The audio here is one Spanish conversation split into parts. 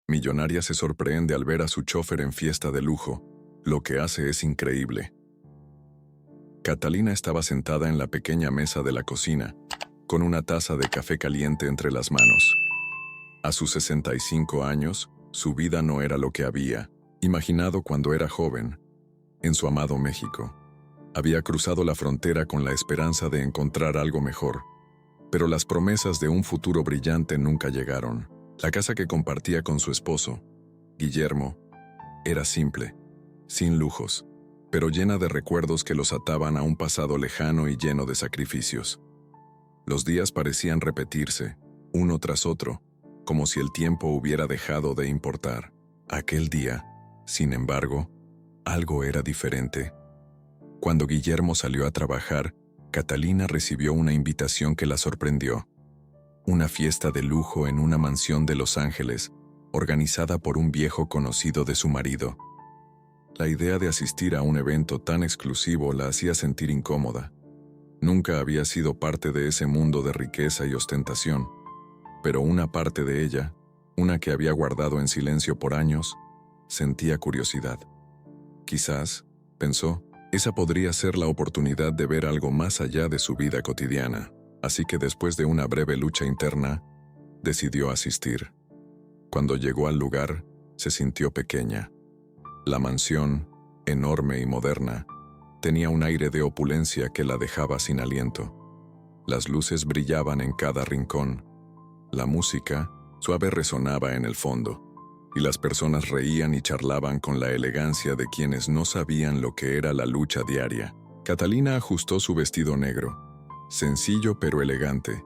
Millonaria se sorprende al ver a su chofer en fiesta de lujo. Lo que hace es increíble. Catalina estaba sentada en la pequeña mesa de la cocina, con una taza de café caliente entre las manos. A sus 65 años, su vida no era lo que había imaginado cuando era joven, en su amado México. Había cruzado la frontera con la esperanza de encontrar algo mejor, pero las promesas de un futuro brillante nunca llegaron. La casa que compartía con su esposo, Guillermo, era simple, sin lujos, pero llena de recuerdos que los ataban a un pasado lejano y lleno de sacrificios. Los días parecían repetirse, uno tras otro, como si el tiempo hubiera dejado de importar. Aquel día, sin embargo, algo era diferente. Cuando Guillermo salió a trabajar, Catalina recibió una invitación que la sorprendió. Una fiesta de lujo en una mansión de Los Ángeles, organizada por un viejo conocido de su marido. La idea de asistir a un evento tan exclusivo la hacía sentir incómoda. Nunca había sido parte de ese mundo de riqueza y ostentación, pero una parte de ella, una que había guardado en silencio por años, sentía curiosidad. Quizás, pensó, esa podría ser la oportunidad de ver algo más allá de su vida cotidiana, así que después de una breve lucha interna, decidió asistir. Cuando llegó al lugar, se sintió pequeña. La mansión, enorme y moderna, tenía un aire de opulencia que la dejaba sin aliento. Las luces brillaban en cada rincón. La música suave resonaba en el fondo, y las personas reían y charlaban con la elegancia de quienes no sabían lo que era la lucha diaria. Catalina ajustó su vestido negro, sencillo pero elegante,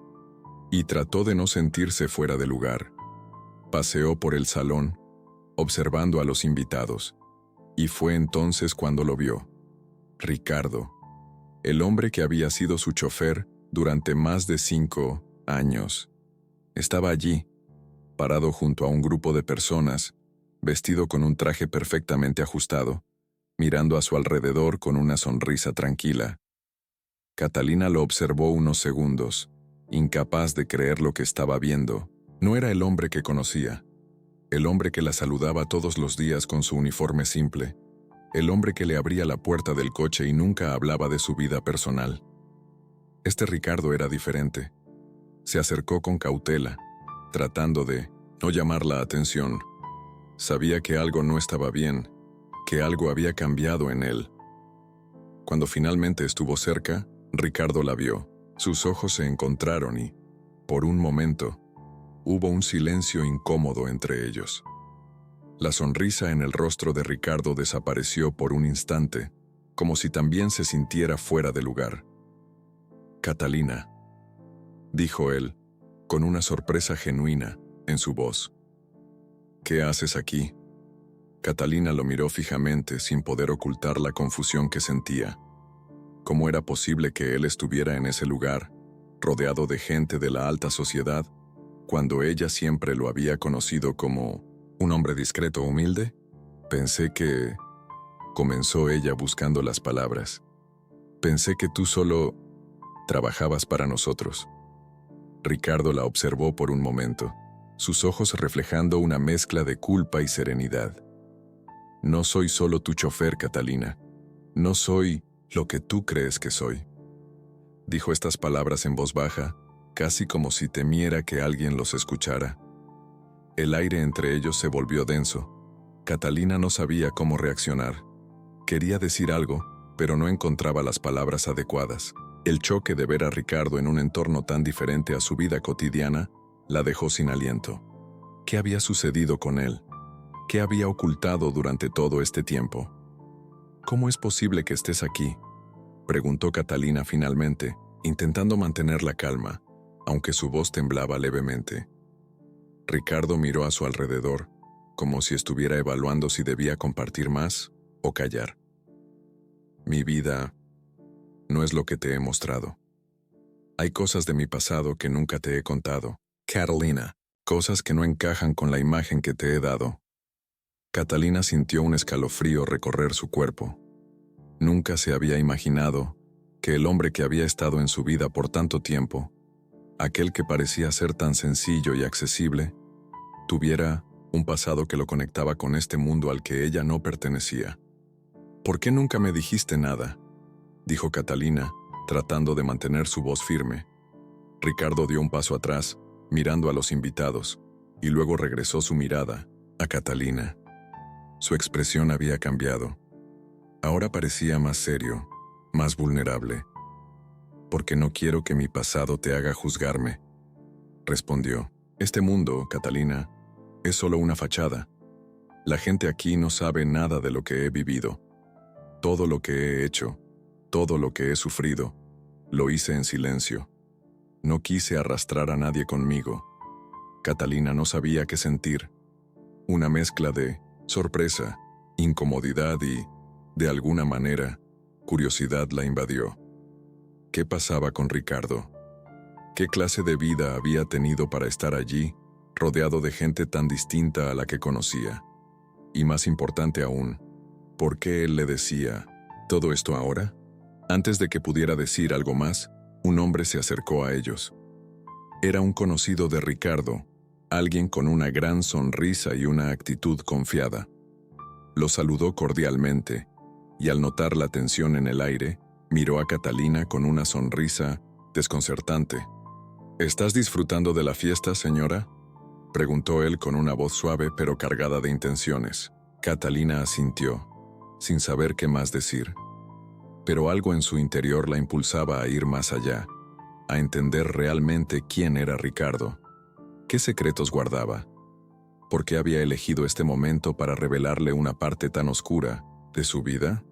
y trató de no sentirse fuera de lugar. Paseó por el salón, observando a los invitados, y fue entonces cuando lo vio. Ricardo, el hombre que había sido su chofer durante más de 5 años, estaba allí, parado junto a un grupo de personas, vestido con un traje perfectamente ajustado, mirando a su alrededor con una sonrisa tranquila. Catalina lo observó unos segundos, incapaz de creer lo que estaba viendo. No era el hombre que conocía, el hombre que la saludaba todos los días con su uniforme simple, el hombre que le abría la puerta del coche y nunca hablaba de su vida personal. Este Ricardo era diferente. Se acercó con cautela, tratando de no llamar la atención. Sabía que algo no estaba bien, que algo había cambiado en él. Cuando finalmente estuvo cerca, Ricardo la vio. Sus ojos se encontraron y, por un momento, hubo un silencio incómodo entre ellos. La sonrisa en el rostro de Ricardo desapareció por un instante, como si también se sintiera fuera de lugar. «Catalina», dijo él, con una sorpresa genuina en su voz. «¿Qué haces aquí?» Catalina lo miró fijamente sin poder ocultar la confusión que sentía. ¿Cómo era posible que él estuviera en ese lugar, rodeado de gente de la alta sociedad, cuando ella siempre lo había conocido como un hombre discreto, humilde? Pensé que... comenzó ella buscando las palabras. Pensé que tú solo trabajabas para nosotros. Ricardo la observó por un momento, sus ojos reflejando una mezcla de culpa y serenidad. No soy solo tu chofer, Catalina. No soy lo que tú crees que soy. Dijo estas palabras en voz baja, casi como si temiera que alguien los escuchara. El aire entre ellos se volvió denso. Catalina no sabía cómo reaccionar. Quería decir algo, pero no encontraba las palabras adecuadas. El choque de ver a Ricardo en un entorno tan diferente a su vida cotidiana la dejó sin aliento. ¿Qué había sucedido con él? ¿Qué había ocultado durante todo este tiempo? «¿Cómo es posible que estés aquí?», preguntó Catalina finalmente, intentando mantener la calma, aunque su voz temblaba levemente. Ricardo miró a su alrededor, como si estuviera evaluando si debía compartir más o callar. «Mi vida no es lo que te he mostrado. Hay cosas de mi pasado que nunca te he contado, Catalina, cosas que no encajan con la imagen que te he dado». Catalina sintió un escalofrío recorrer su cuerpo. Nunca se había imaginado que el hombre que había estado en su vida por tanto tiempo, aquel que parecía ser tan sencillo y accesible, tuviera un pasado que lo conectaba con este mundo al que ella no pertenecía. «¿Por qué nunca me dijiste nada?», dijo Catalina, tratando de mantener su voz firme. Ricardo dio un paso atrás, mirando a los invitados, y luego regresó su mirada a Catalina. Su expresión había cambiado. Ahora parecía más serio, más vulnerable. «Porque no quiero que mi pasado te haga juzgarme», respondió. «Este mundo, Catalina, es solo una fachada. La gente aquí no sabe nada de lo que he vivido. Todo lo que he hecho, todo lo que he sufrido, lo hice en silencio. No quise arrastrar a nadie conmigo». Catalina no sabía qué sentir. Una mezcla de sorpresa, incomodidad y, de alguna manera, curiosidad la invadió. ¿Qué pasaba con Ricardo? ¿Qué clase de vida había tenido para estar allí, rodeado de gente tan distinta a la que conocía? Y más importante aún, ¿por qué él le decía todo esto ahora? Antes de que pudiera decir algo más, un hombre se acercó a ellos. Era un conocido de Ricardo, alguien con una gran sonrisa y una actitud confiada. Lo saludó cordialmente, y al notar la tensión en el aire, miró a Catalina con una sonrisa desconcertante. «¿Estás disfrutando de la fiesta, señora?», preguntó él con una voz suave pero cargada de intenciones. Catalina asintió, sin saber qué más decir. Pero algo en su interior la impulsaba a ir más allá, a entender realmente quién era Ricardo. ¿Qué secretos guardaba? ¿Por qué había elegido este momento para revelarle una parte tan oscura de su vida?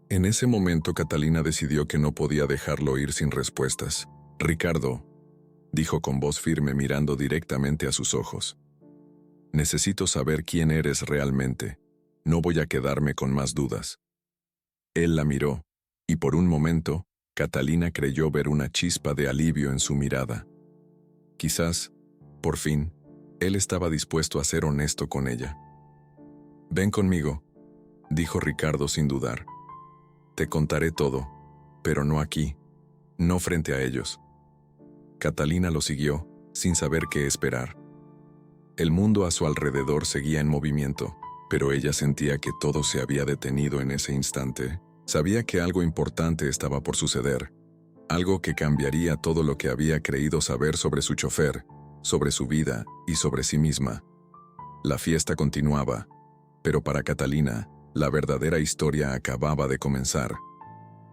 En ese momento Catalina decidió que no podía dejarlo ir sin respuestas. «Ricardo», dijo con voz firme mirando directamente a sus ojos. «Necesito saber quién eres realmente. No voy a quedarme con más dudas». Él la miró, y por un momento, Catalina creyó ver una chispa de alivio en su mirada. Quizás, por fin, él estaba dispuesto a ser honesto con ella. «Ven conmigo», dijo Ricardo sin dudar. «Te contaré todo, pero no aquí, no frente a ellos». Catalina lo siguió, sin saber qué esperar. El mundo a su alrededor seguía en movimiento, pero ella sentía que todo se había detenido en ese instante. Sabía que algo importante estaba por suceder, algo que cambiaría todo lo que había creído saber sobre su chofer, sobre su vida y sobre sí misma. La fiesta continuaba, pero para Catalina, la verdadera historia acababa de comenzar.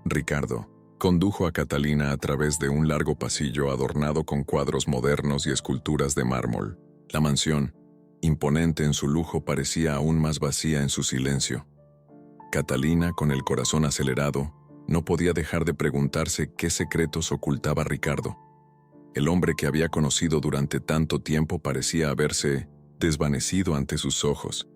Ricardo condujo a Catalina a través de un largo pasillo adornado con cuadros modernos y esculturas de mármol. La mansión, imponente en su lujo, parecía aún más vacía en su silencio. Catalina, con el corazón acelerado, no podía dejar de preguntarse qué secretos ocultaba Ricardo. El hombre que había conocido durante tanto tiempo parecía haberse desvanecido ante sus ojos,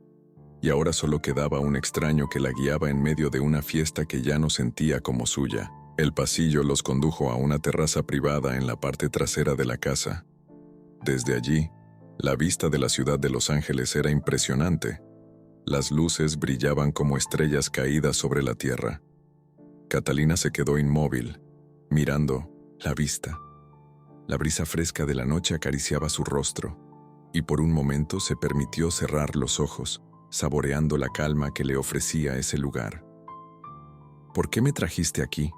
y ahora solo quedaba un extraño que la guiaba en medio de una fiesta que ya no sentía como suya. El pasillo los condujo a una terraza privada en la parte trasera de la casa. Desde allí, la vista de la ciudad de Los Ángeles era impresionante. Las luces brillaban como estrellas caídas sobre la tierra. Catalina se quedó inmóvil, mirando la vista. La brisa fresca de la noche acariciaba su rostro, y por un momento se permitió cerrar los ojos, saboreando la calma que le ofrecía ese lugar. «¿Por qué me trajiste aquí?»,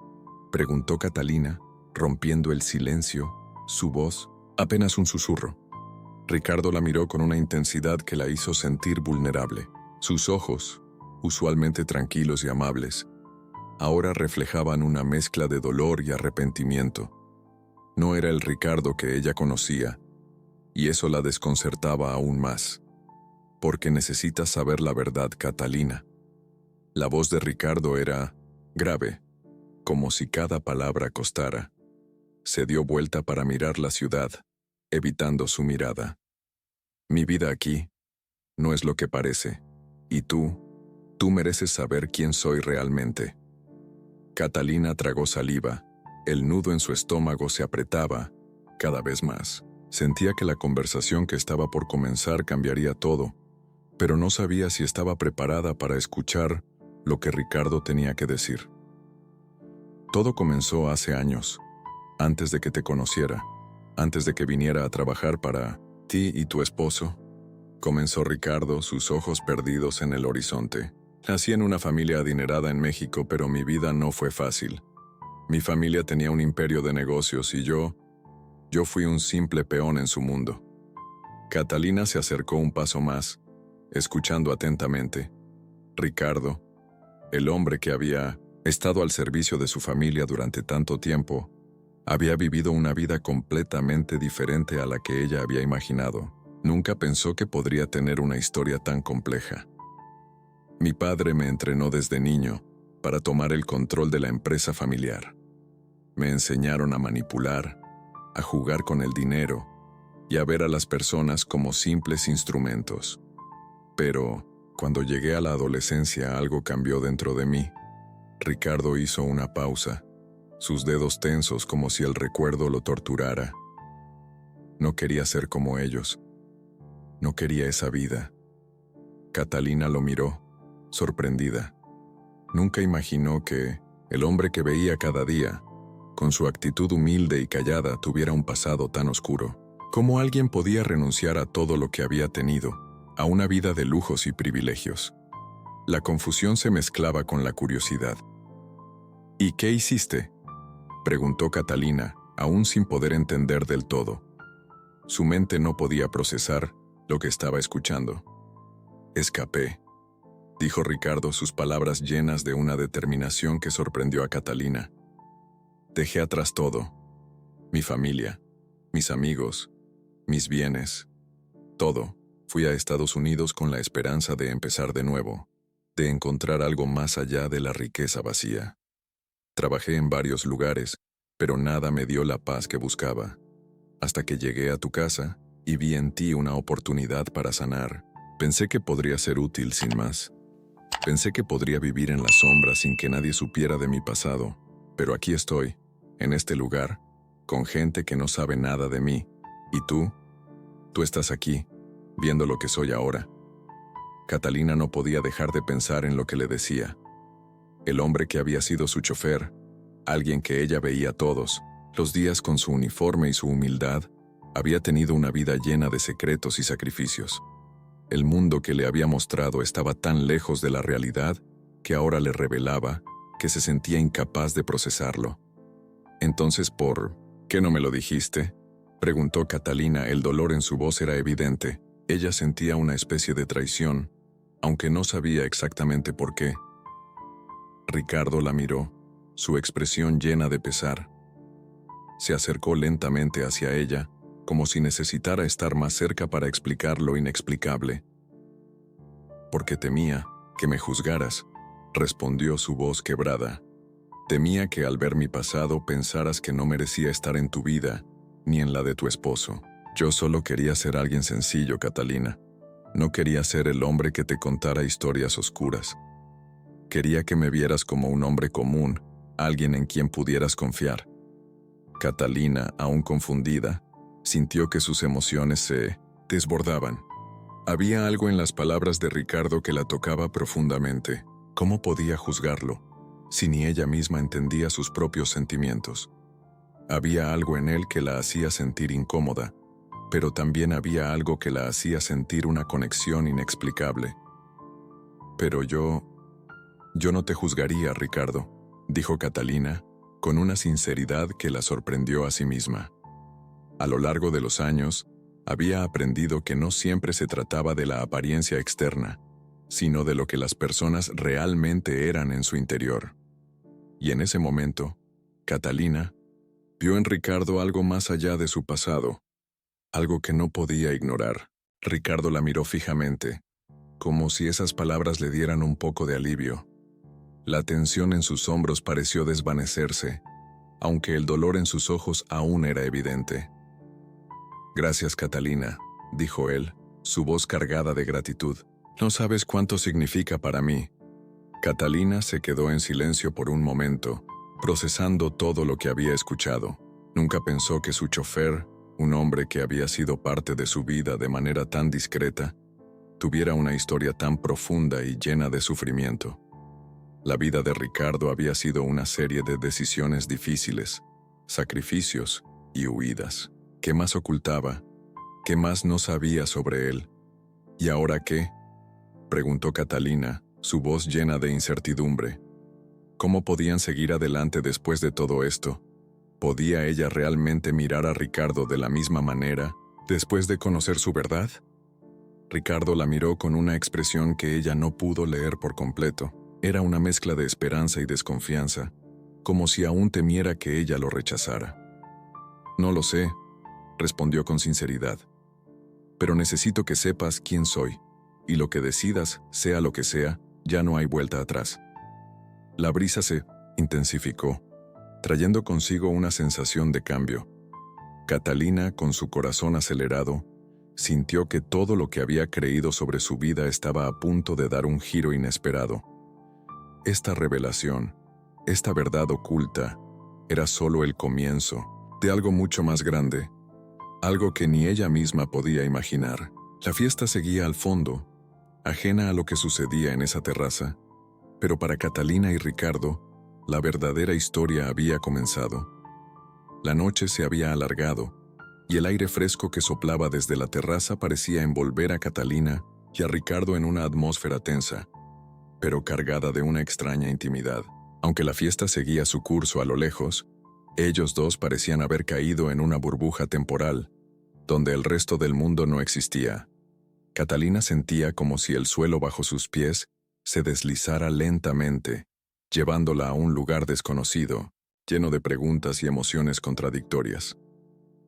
preguntó Catalina, rompiendo el silencio, su voz apenas un susurro. Ricardo la miró con una intensidad que la hizo sentir vulnerable. Sus ojos, usualmente tranquilos y amables, ahora reflejaban una mezcla de dolor y arrepentimiento. No era el Ricardo que ella conocía, y eso la desconcertaba aún más. «Porque necesitas saber la verdad, Catalina». La voz de Ricardo era grave, como si cada palabra costara. Se dio vuelta para mirar la ciudad, evitando su mirada. «Mi vida aquí no es lo que parece, y tú mereces saber quién soy realmente». Catalina tragó saliva. El nudo en su estómago se apretaba cada vez más. Sentía que la conversación que estaba por comenzar cambiaría todo, pero no sabía si estaba preparada para escuchar lo que Ricardo tenía que decir. «Todo comenzó hace años, antes de que te conociera, antes de que viniera a trabajar para ti y tu esposo». comenzó Ricardo, sus ojos perdidos en el horizonte. Nací en una familia adinerada en México, pero mi vida no fue fácil. Mi familia tenía un imperio de negocios y yo fui un simple peón en su mundo. Catalina se acercó un paso más, escuchando atentamente. Ricardo, el hombre que había estado al servicio de su familia durante tanto tiempo, había vivido una vida completamente diferente a la que ella había imaginado. Nunca pensó que podría tener una historia tan compleja. Mi padre me entrenó desde niño para tomar el control de la empresa familiar. Me enseñaron a manipular, a jugar con el dinero y a ver a las personas como simples instrumentos. Pero, cuando llegué a la adolescencia, algo cambió dentro de mí. Ricardo hizo una pausa, sus dedos tensos como si el recuerdo lo torturara. No quería ser como ellos. No quería esa vida. Catalina lo miró, sorprendida. Nunca imaginó que el hombre que veía cada día, con su actitud humilde y callada, tuviera un pasado tan oscuro. ¿Cómo alguien podía renunciar a todo lo que había tenido, a una vida de lujos y privilegios? La confusión se mezclaba con la curiosidad. ¿Y qué hiciste?, preguntó Catalina, aún sin poder entender del todo. Su mente no podía procesar lo que estaba escuchando. Escapé, dijo Ricardo, sus palabras llenas de una determinación que sorprendió a Catalina. Dejé atrás todo. Mi familia, mis amigos, mis bienes, todo. Fui a Estados Unidos con la esperanza de empezar de nuevo, de encontrar algo más allá de la riqueza vacía. Trabajé en varios lugares, pero nada me dio la paz que buscaba, hasta que llegué a tu casa y vi en ti una oportunidad para sanar. Pensé que podría ser útil sin más. Pensé que podría vivir en la sombra sin que nadie supiera de mi pasado, pero aquí estoy, en este lugar, con gente que no sabe nada de mí, y tú estás aquí, viendo lo que soy ahora. Catalina no podía dejar de pensar en lo que le decía. El hombre que había sido su chofer, alguien que ella veía todos los días con su uniforme y su humildad, había tenido una vida llena de secretos y sacrificios. El mundo que le había mostrado estaba tan lejos de la realidad que ahora le revelaba que se sentía incapaz de procesarlo. Entonces, ¿por qué no me lo dijiste?, preguntó Catalina. El dolor en su voz era evidente. Ella sentía una especie de traición, aunque no sabía exactamente por qué. Ricardo la miró, su expresión llena de pesar. Se acercó lentamente hacia ella, como si necesitara estar más cerca para explicar lo inexplicable. Porque temía que me juzgaras, respondió su voz quebrada. Temía que al ver mi pasado pensaras que no merecía estar en tu vida, ni en la de tu esposo. Yo solo quería ser alguien sencillo, Catalina. No quería ser el hombre que te contara historias oscuras. Quería que me vieras como un hombre común, alguien en quien pudieras confiar. Catalina, aún confundida, sintió que sus emociones se desbordaban. Había algo en las palabras de Ricardo que la tocaba profundamente. ¿Cómo podía juzgarlo, si ni ella misma entendía sus propios sentimientos? Había algo en él que la hacía sentir incómoda, pero también había algo que la hacía sentir una conexión inexplicable. Pero yo no te juzgaría, Ricardo, dijo Catalina, con una sinceridad que la sorprendió a sí misma. A lo largo de los años, había aprendido que no siempre se trataba de la apariencia externa, sino de lo que las personas realmente eran en su interior. Y en ese momento, Catalina vio en Ricardo algo más allá de su pasado, algo que no podía ignorar. Ricardo la miró fijamente, como si esas palabras le dieran un poco de alivio. La tensión en sus hombros pareció desvanecerse, aunque el dolor en sus ojos aún era evidente. Gracias, Catalina, dijo él, su voz cargada de gratitud. No sabes cuánto significa para mí. Catalina se quedó en silencio por un momento, procesando todo lo que había escuchado. Nunca pensó que su chofer, un hombre que había sido parte de su vida de manera tan discreta, tuviera una historia tan profunda y llena de sufrimiento. La vida de Ricardo había sido una serie de decisiones difíciles, sacrificios y huidas. ¿Qué más ocultaba? ¿Qué más no sabía sobre él? ¿Y ahora qué?, preguntó Catalina, su voz llena de incertidumbre. ¿Cómo podían seguir adelante después de todo esto? ¿Podía ella realmente mirar a Ricardo de la misma manera después de conocer su verdad? Ricardo la miró con una expresión que ella no pudo leer por completo. Era una mezcla de esperanza y desconfianza, como si aún temiera que ella lo rechazara. «No lo sé», respondió con sinceridad. «Pero necesito que sepas quién soy, y lo que decidas, sea lo que sea, ya no hay vuelta atrás». La brisa se intensificó, trayendo consigo una sensación de cambio. Catalina, con su corazón acelerado, sintió que todo lo que había creído sobre su vida estaba a punto de dar un giro inesperado. Esta revelación, esta verdad oculta, era solo el comienzo de algo mucho más grande, algo que ni ella misma podía imaginar. La fiesta seguía al fondo, ajena a lo que sucedía en esa terraza, pero para Catalina y Ricardo, la verdadera historia había comenzado. La noche se había alargado, y el aire fresco que soplaba desde la terraza parecía envolver a Catalina y a Ricardo en una atmósfera tensa, pero cargada de una extraña intimidad. Aunque la fiesta seguía su curso a lo lejos, ellos dos parecían haber caído en una burbuja temporal, donde el resto del mundo no existía. Catalina sentía como si el suelo bajo sus pies se deslizara lentamente, llevándola a un lugar desconocido, lleno de preguntas y emociones contradictorias.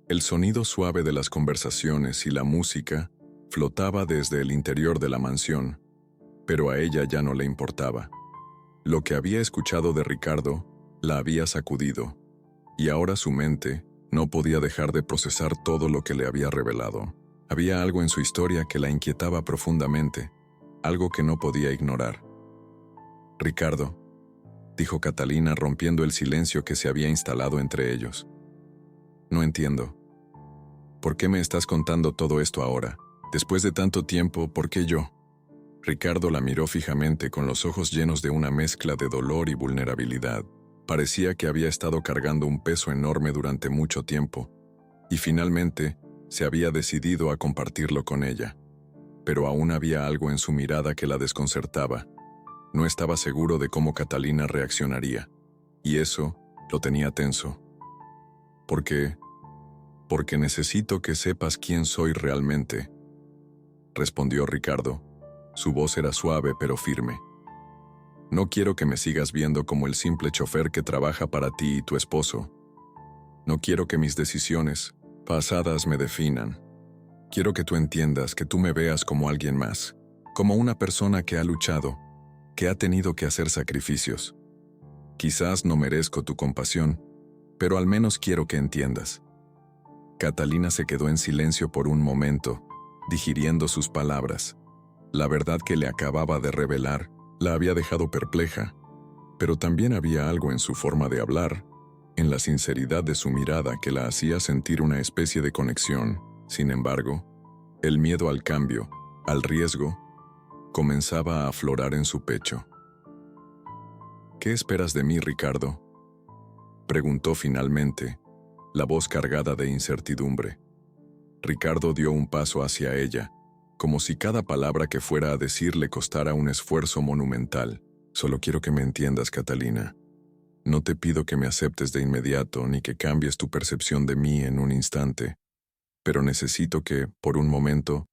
El sonido suave de las conversaciones y la música flotaba desde el interior de la mansión, pero a ella ya no le importaba. Lo que había escuchado de Ricardo la había sacudido, y ahora su mente no podía dejar de procesar todo lo que le había revelado. Había algo en su historia que la inquietaba profundamente, algo que no podía ignorar. «Ricardo», dijo Catalina rompiendo el silencio que se había instalado entre ellos. «No entiendo. ¿Por qué me estás contando todo esto ahora? Después de tanto tiempo, ¿por qué yo?» Ricardo la miró fijamente con los ojos llenos de una mezcla de dolor y vulnerabilidad. Parecía que había estado cargando un peso enorme durante mucho tiempo, y finalmente se había decidido a compartirlo con ella. Pero aún había algo en su mirada que la desconcertaba. No estaba seguro de cómo Catalina reaccionaría, y eso lo tenía tenso. «¿Por qué? Porque necesito que sepas quién soy realmente», respondió Ricardo. Su voz era suave pero firme. «No quiero que me sigas viendo como el simple chofer que trabaja para ti y tu esposo. No quiero que mis decisiones pasadas me definan. Quiero que tú entiendas, que tú me veas como alguien más, como una persona que ha luchado, que ha tenido que hacer sacrificios. Quizás no merezco tu compasión, pero al menos quiero que entiendas». Catalina se quedó en silencio por un momento, digiriendo sus palabras. La verdad que le acababa de revelar la había dejado perpleja, pero también había algo en su forma de hablar, en la sinceridad de su mirada que la hacía sentir una especie de conexión. Sin embargo, el miedo al cambio, al riesgo, comenzaba a aflorar en su pecho. «¿Qué esperas de mí, Ricardo?», preguntó finalmente, la voz cargada de incertidumbre. Ricardo dio un paso hacia ella, como si cada palabra que fuera a decir le costara un esfuerzo monumental. «Solo quiero que me entiendas, Catalina. No te pido que me aceptes de inmediato ni que cambies tu percepción de mí en un instante, pero necesito que, por un momento,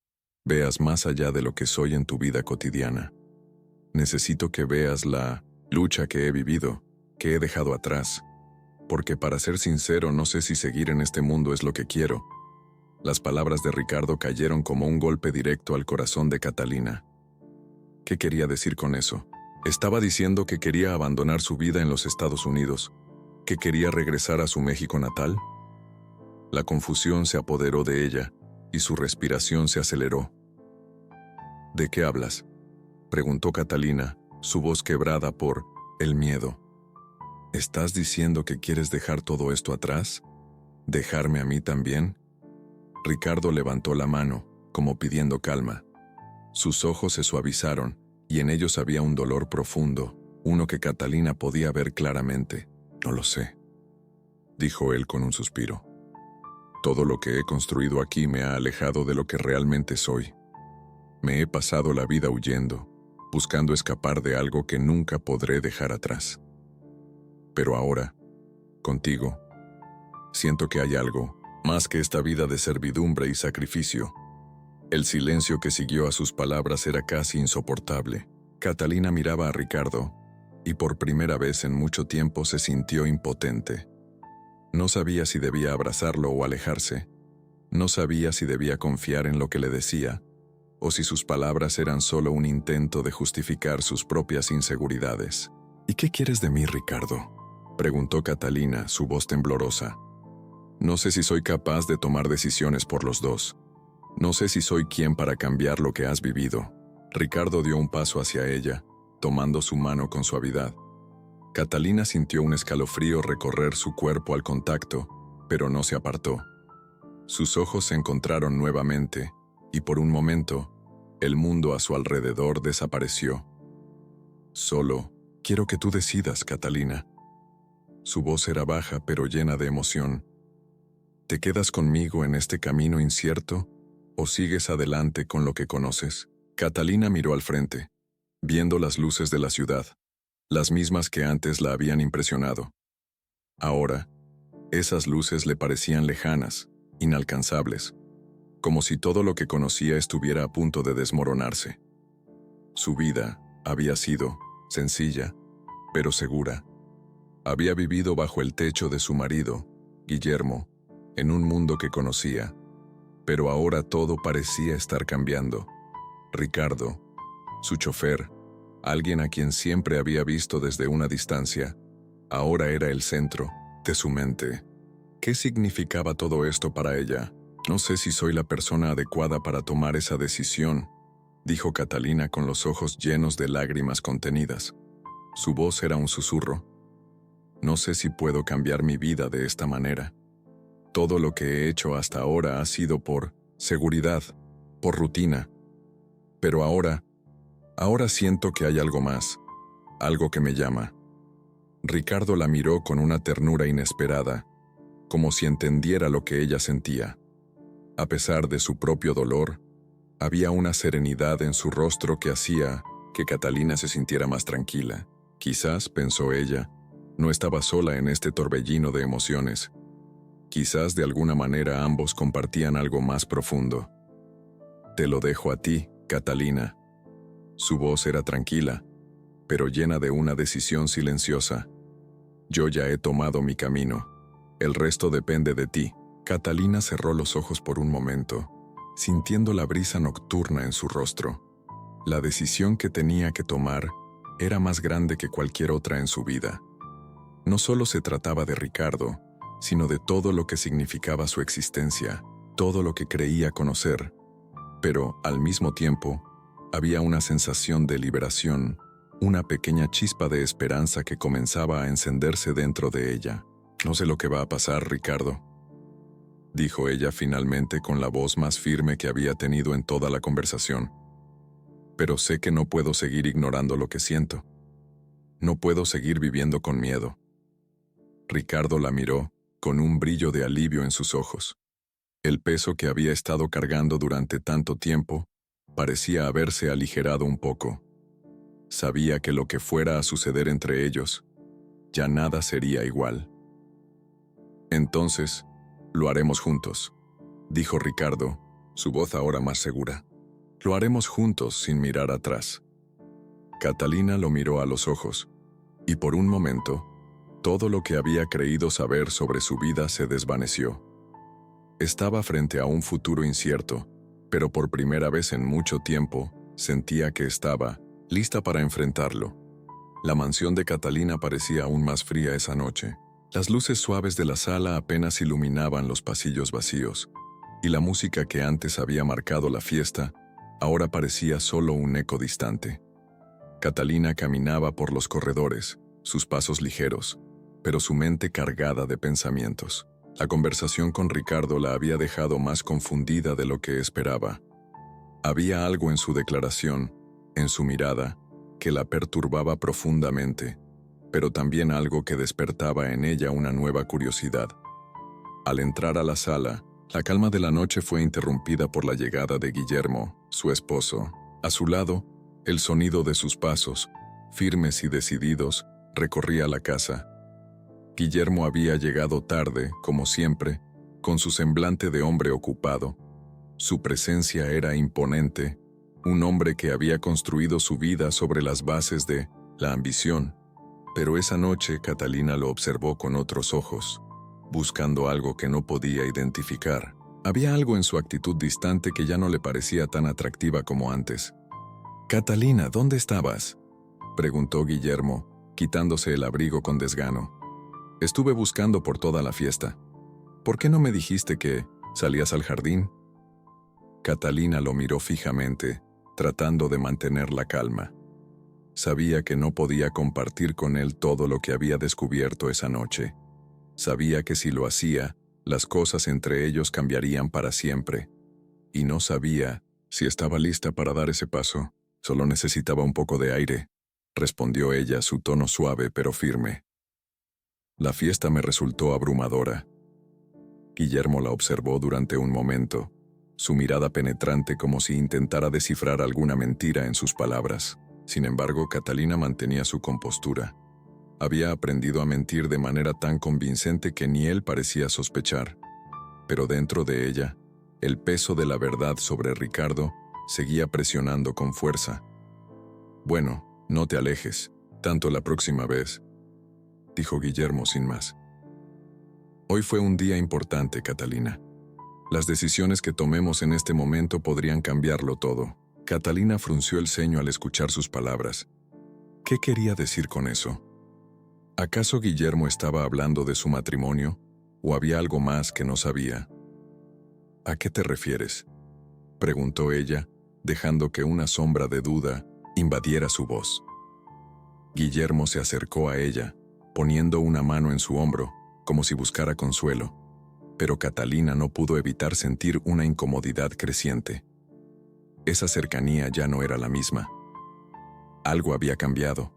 veas más allá de lo que soy en tu vida cotidiana. Necesito que veas la lucha que he vivido, que he dejado atrás, porque para ser sincero no sé si seguir en este mundo es lo que quiero». Las palabras de Ricardo cayeron como un golpe directo al corazón de Catalina. ¿Qué quería decir con eso? Estaba diciendo que quería abandonar su vida en los Estados Unidos, que quería regresar a su México natal. La confusión se apoderó de ella y su respiración se aceleró. «¿De qué hablas?», preguntó Catalina, su voz quebrada por el miedo. «¿Estás diciendo que quieres dejar todo esto atrás? ¿Dejarme a mí también?». Ricardo levantó la mano, como pidiendo calma. Sus ojos se suavizaron, y en ellos había un dolor profundo, uno que Catalina podía ver claramente. «No lo sé», dijo él con un suspiro. «Todo lo que he construido aquí me ha alejado de lo que realmente soy. Me he pasado la vida huyendo, buscando escapar de algo que nunca podré dejar atrás. Pero ahora, contigo, siento que hay algo, más que esta vida de servidumbre y sacrificio. El silencio que siguió a sus palabras era casi insoportable. Catalina miraba a Ricardo, y por primera vez en mucho tiempo se sintió impotente. No sabía si debía abrazarlo o alejarse. No sabía si debía confiar en lo que le decía, o si sus palabras eran solo un intento de justificar sus propias inseguridades. «¿Y qué quieres de mí, Ricardo?», preguntó Catalina, su voz temblorosa. «No sé si soy capaz de tomar decisiones por los dos. No sé si soy quien para cambiar lo que has vivido». Ricardo dio un paso hacia ella, tomando su mano con suavidad. Catalina sintió un escalofrío recorrer su cuerpo al contacto, pero no se apartó. Sus ojos se encontraron nuevamente, y por un momento, el mundo a su alrededor desapareció. «Solo quiero que tú decidas, Catalina». Su voz era baja pero llena de emoción. «¿Te quedas conmigo en este camino incierto o sigues adelante con lo que conoces?» Catalina miró al frente, viendo las luces de la ciudad, las mismas que antes la habían impresionado. Ahora, esas luces le parecían lejanas, inalcanzables, como si todo lo que conocía estuviera a punto de desmoronarse. Su vida había sido sencilla, pero segura. Había vivido bajo el techo de su marido, Guillermo, en un mundo que conocía, pero ahora todo parecía estar cambiando. Ricardo, su chofer, alguien a quien siempre había visto desde una distancia, ahora era el centro de su mente. ¿Qué significaba todo esto para ella? «No sé si soy la persona adecuada para tomar esa decisión», dijo Catalina con los ojos llenos de lágrimas contenidas. Su voz era un susurro. «No sé si puedo cambiar mi vida de esta manera. Todo lo que he hecho hasta ahora ha sido por seguridad, por rutina. Pero ahora siento que hay algo más, algo que me llama». Ricardo la miró con una ternura inesperada, como si entendiera lo que ella sentía. A pesar de su propio dolor, había una serenidad en su rostro que hacía que Catalina se sintiera más tranquila. Quizás, pensó ella, no estaba sola en este torbellino de emociones. Quizás de alguna manera ambos compartían algo más profundo. «Te lo dejo a ti, Catalina». Su voz era tranquila, pero llena de una decisión silenciosa. «Yo ya he tomado mi camino. El resto depende de ti». Catalina cerró los ojos por un momento, sintiendo la brisa nocturna en su rostro. La decisión que tenía que tomar era más grande que cualquier otra en su vida. No solo se trataba de Ricardo, sino de todo lo que significaba su existencia, todo lo que creía conocer. Pero, al mismo tiempo, había una sensación de liberación, una pequeña chispa de esperanza que comenzaba a encenderse dentro de ella. «No sé lo que va a pasar, Ricardo», dijo ella finalmente con la voz más firme que había tenido en toda la conversación. «Pero sé que no puedo seguir ignorando lo que siento. No puedo seguir viviendo con miedo». Ricardo la miró, con un brillo de alivio en sus ojos. El peso que había estado cargando durante tanto tiempo parecía haberse aligerado un poco. Sabía que lo que fuera a suceder entre ellos, ya nada sería igual. «Entonces, lo haremos juntos», dijo Ricardo, su voz ahora más segura. «Lo haremos juntos sin mirar atrás». Catalina lo miró a los ojos, y por un momento, todo lo que había creído saber sobre su vida se desvaneció. Estaba frente a un futuro incierto, pero por primera vez en mucho tiempo, sentía que estaba lista para enfrentarlo. La mansión de Catalina parecía aún más fría esa noche. Las luces suaves de la sala apenas iluminaban los pasillos vacíos, y la música que antes había marcado la fiesta, ahora parecía solo un eco distante. Catalina caminaba por los corredores, sus pasos ligeros, pero su mente cargada de pensamientos. La conversación con Ricardo la había dejado más confundida de lo que esperaba. Había algo en su declaración, en su mirada, que la perturbaba profundamente, pero también algo que despertaba en ella una nueva curiosidad. Al entrar a la sala, La calma de la noche fue interrumpida por la llegada de Guillermo, su esposo. A su lado, el sonido de sus pasos, firmes y decididos, recorría la casa. Guillermo había llegado tarde, como siempre, con su semblante de hombre ocupado. Su presencia era imponente, un hombre que había construido su vida sobre las bases de la ambición. Pero esa noche Catalina lo observó con otros ojos, buscando algo que no podía identificar. Había algo en su actitud distante que ya no le parecía tan atractiva como antes. «Catalina, ¿dónde estabas?», preguntó Guillermo, quitándose el abrigo con desgano. «Estuve buscando por toda la fiesta. ¿Por qué no me dijiste que salías al jardín?». Catalina lo miró fijamente, tratando de mantener la calma. Sabía que no podía compartir con él todo lo que había descubierto esa noche. Sabía que si lo hacía, las cosas entre ellos cambiarían para siempre. Y no sabía si estaba lista para dar ese paso. «Solo necesitaba un poco de aire», respondió ella, su tono suave pero firme. «La fiesta me resultó abrumadora». Guillermo la observó durante un momento, su mirada penetrante como si intentara descifrar alguna mentira en sus palabras. Sin embargo, Catalina mantenía su compostura. Había aprendido a mentir de manera tan convincente que ni él parecía sospechar. Pero dentro de ella, el peso de la verdad sobre Ricardo seguía presionando con fuerza. «Bueno, no te alejes, tanto la próxima vez», dijo Guillermo sin más. «Hoy fue un día importante, Catalina. Las decisiones que tomemos en este momento podrían cambiarlo todo». Catalina frunció el ceño al escuchar sus palabras. ¿Qué quería decir con eso? ¿Acaso Guillermo estaba hablando de su matrimonio, o había algo más que no sabía? «¿A qué te refieres?», preguntó ella, dejando que una sombra de duda invadiera su voz. Guillermo se acercó a ella, poniendo una mano en su hombro, como si buscara consuelo, pero Catalina no pudo evitar sentir una incomodidad creciente. Esa cercanía ya no era la misma. Algo había cambiado,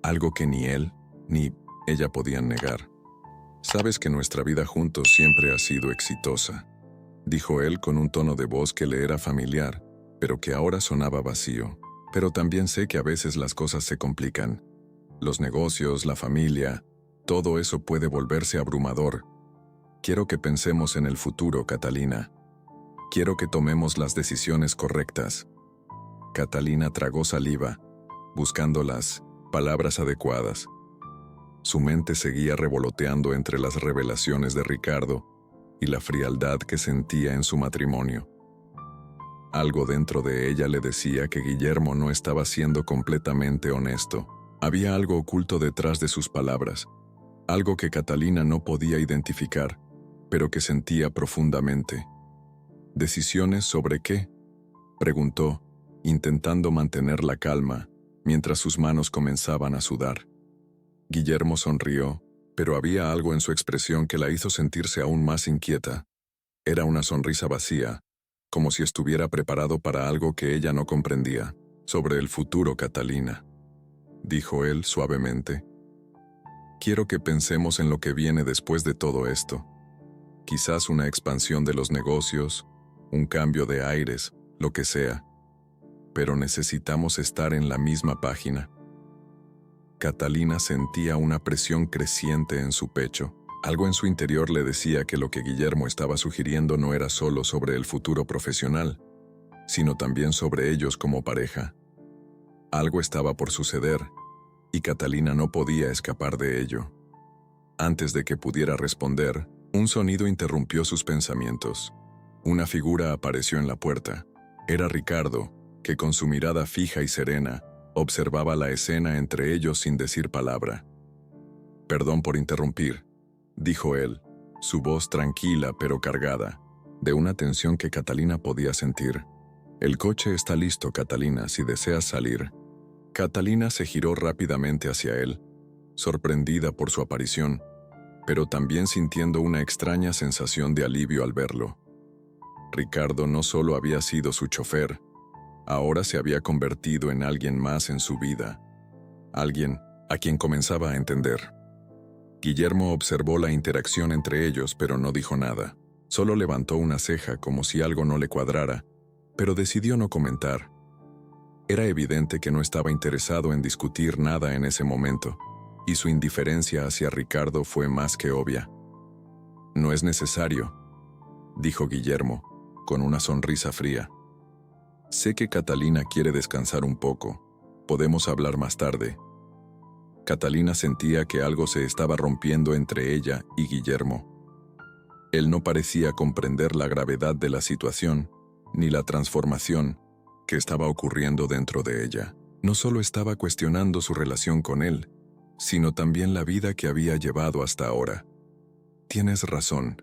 algo que ni él ni ella podían negar. «Sabes que nuestra vida juntos siempre ha sido exitosa», dijo él con un tono de voz que le era familiar, pero que ahora sonaba vacío. «Pero también sé que a veces las cosas se complican. Los negocios, la familia, todo eso puede volverse abrumador. Quiero que pensemos en el futuro, Catalina. Quiero que tomemos las decisiones correctas». Catalina tragó saliva, buscando las palabras adecuadas. Su mente seguía revoloteando entre las revelaciones de Ricardo y la frialdad que sentía en su matrimonio. Algo dentro de ella le decía que Guillermo no estaba siendo completamente honesto. Había algo oculto detrás de sus palabras, algo que Catalina no podía identificar, pero que sentía profundamente. «¿Decisiones sobre qué?», preguntó, intentando mantener la calma, mientras sus manos comenzaban a sudar. Guillermo sonrió, pero había algo en su expresión que la hizo sentirse aún más inquieta. Era una sonrisa vacía, como si estuviera preparado para algo que ella no comprendía. «Sobre el futuro, Catalina», dijo él suavemente. «Quiero que pensemos en lo que viene después de todo esto. Quizás una expansión de los negocios, un cambio de aires, lo que sea. Pero necesitamos estar en la misma página». Catalina sentía una presión creciente en su pecho. Algo en su interior le decía que lo que Guillermo estaba sugiriendo no era solo sobre el futuro profesional, sino también sobre ellos como pareja. Algo estaba por suceder, y Catalina no podía escapar de ello. Antes de que pudiera responder, un sonido interrumpió sus pensamientos. Una figura apareció en la puerta. Era Ricardo, que con su mirada fija y serena, observaba la escena entre ellos sin decir palabra. «Perdón por interrumpir», dijo él, su voz tranquila pero cargada, de una tensión que Catalina podía sentir. «El coche está listo, Catalina, si deseas salir». Catalina se giró rápidamente hacia él, sorprendida por su aparición, pero también sintiendo una extraña sensación de alivio al verlo. Ricardo no solo había sido su chofer, ahora se había convertido en alguien más en su vida, alguien a quien comenzaba a entender. Guillermo observó la interacción entre ellos, pero no dijo nada. Solo levantó una ceja como si algo no le cuadrara, pero decidió no comentar. Era evidente que no estaba interesado en discutir nada en ese momento, y su indiferencia hacia Ricardo fue más que obvia. «No es necesario», dijo Guillermo, con una sonrisa fría. «Sé que Catalina quiere descansar un poco. Podemos hablar más tarde». Catalina sentía que algo se estaba rompiendo entre ella y Guillermo. Él no parecía comprender la gravedad de la situación, ni la transformación que estaba ocurriendo dentro de ella. No solo estaba cuestionando su relación con él, sino también la vida que había llevado hasta ahora. «Tienes razón»,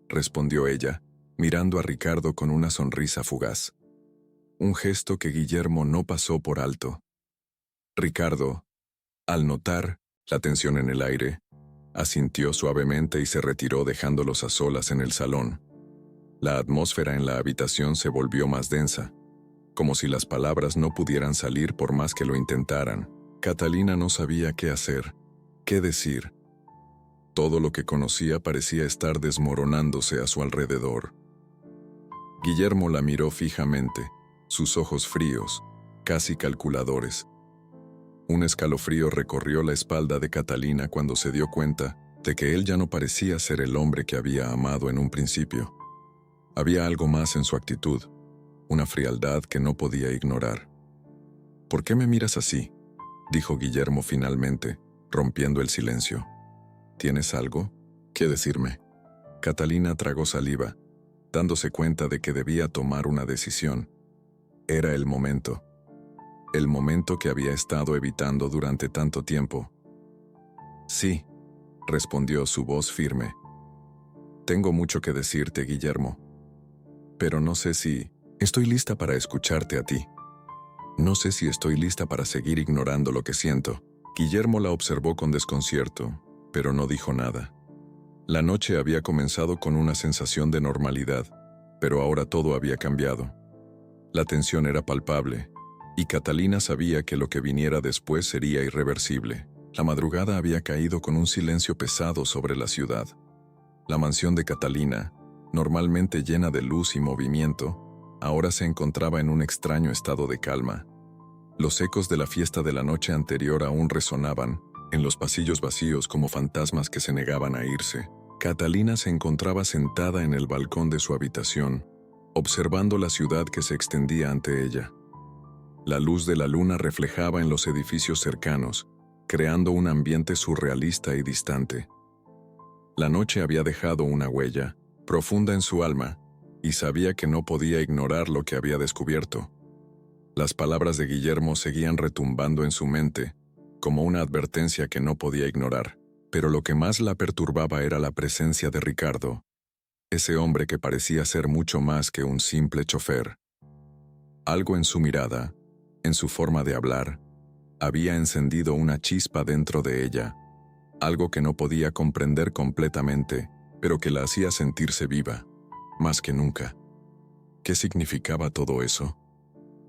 respondió ella, mirando a Ricardo con una sonrisa fugaz. Un gesto que Guillermo no pasó por alto. Ricardo, al notar la tensión en el aire, asintió suavemente y se retiró dejándolos a solas en el salón. La atmósfera en la habitación se volvió más densa, como si las palabras no pudieran salir por más que lo intentaran. Catalina no sabía qué hacer, qué decir. Todo lo que conocía parecía estar desmoronándose a su alrededor. Guillermo la miró fijamente, sus ojos fríos, casi calculadores. Un escalofrío recorrió la espalda de Catalina cuando se dio cuenta de que él ya no parecía ser el hombre que había amado en un principio. Había algo más en su actitud, una frialdad que no podía ignorar. «¿Por qué me miras así?», dijo Guillermo finalmente, rompiendo el silencio. «¿Tienes algo que decirme?». Catalina tragó saliva, dándose cuenta de que debía tomar una decisión. Era el momento que había estado evitando durante tanto tiempo. «Sí», respondió su voz firme. «Tengo mucho que decirte, Guillermo. Pero no sé si estoy lista para escucharte a ti. No sé si estoy lista para seguir ignorando lo que siento». Guillermo la observó con desconcierto, pero no dijo nada. La noche había comenzado con una sensación de normalidad, pero ahora todo había cambiado. La tensión era palpable, y Catalina sabía que lo que viniera después sería irreversible. La madrugada había caído con un silencio pesado sobre la ciudad. La mansión de Catalina, normalmente llena de luz y movimiento, ahora se encontraba en un extraño estado de calma. Los ecos de la fiesta de la noche anterior aún resonaban en los pasillos vacíos como fantasmas que se negaban a irse. Catalina se encontraba sentada en el balcón de su habitación, observando la ciudad que se extendía ante ella. La luz de la luna reflejaba en los edificios cercanos, creando un ambiente surrealista y distante. La noche había dejado una huella profunda en su alma, y sabía que no podía ignorar lo que había descubierto. Las palabras de Guillermo seguían retumbando en su mente, como una advertencia que no podía ignorar, pero lo que más la perturbaba era la presencia de Ricardo, ese hombre que parecía ser mucho más que un simple chofer. Algo en su mirada, en su forma de hablar, había encendido una chispa dentro de ella, algo que no podía comprender completamente, pero que la hacía sentirse viva, más que nunca. ¿Qué significaba todo eso?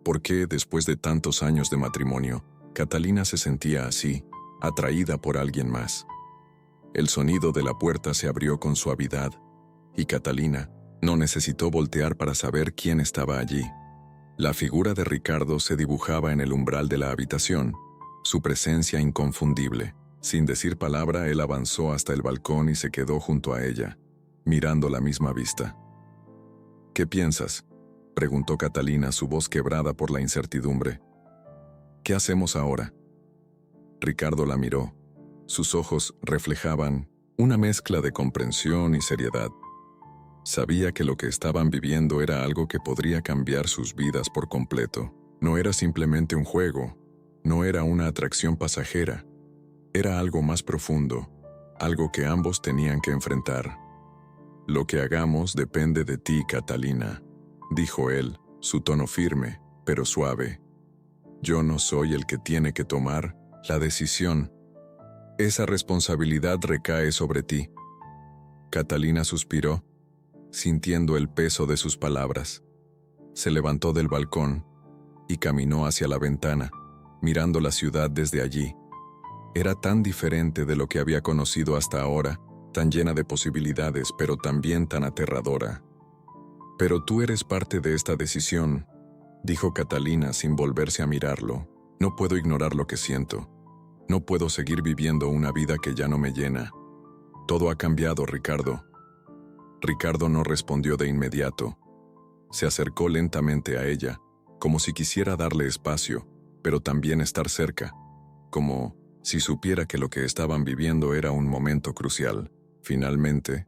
¿Por qué, después de tantos años de matrimonio, Catalina se sentía así, atraída por alguien más? El sonido de la puerta se abrió con suavidad, y Catalina no necesitó voltear para saber quién estaba allí. La figura de Ricardo se dibujaba en el umbral de la habitación, su presencia inconfundible. Sin decir palabra, él avanzó hasta el balcón y se quedó junto a ella, mirando la misma vista. «¿Qué piensas?», preguntó Catalina, su voz quebrada por la incertidumbre. «¿Qué hacemos ahora?». Ricardo la miró. Sus ojos reflejaban una mezcla de comprensión y seriedad. Sabía que lo que estaban viviendo era algo que podría cambiar sus vidas por completo. No era simplemente un juego, no era una atracción pasajera. Era algo más profundo, algo que ambos tenían que enfrentar. «Lo que hagamos depende de ti, Catalina», dijo él, su tono firme, pero suave. «Yo no soy el que tiene que tomar la decisión. Esa responsabilidad recae sobre ti». Catalina suspiró, sintiendo el peso de sus palabras. Se levantó del balcón y caminó hacia la ventana, mirando la ciudad desde allí. Era tan diferente de lo que había conocido hasta ahora tan llena de posibilidades, pero también tan aterradora. «Pero tú eres parte de esta decisión», dijo Catalina sin volverse a mirarlo. «No puedo ignorar lo que siento. No puedo seguir viviendo una vida que ya no me llena. Todo ha cambiado, Ricardo». Ricardo no respondió de inmediato. Se acercó lentamente a ella, como si quisiera darle espacio, pero también estar cerca, como si supiera que lo que estaban viviendo era un momento crucial. Finalmente,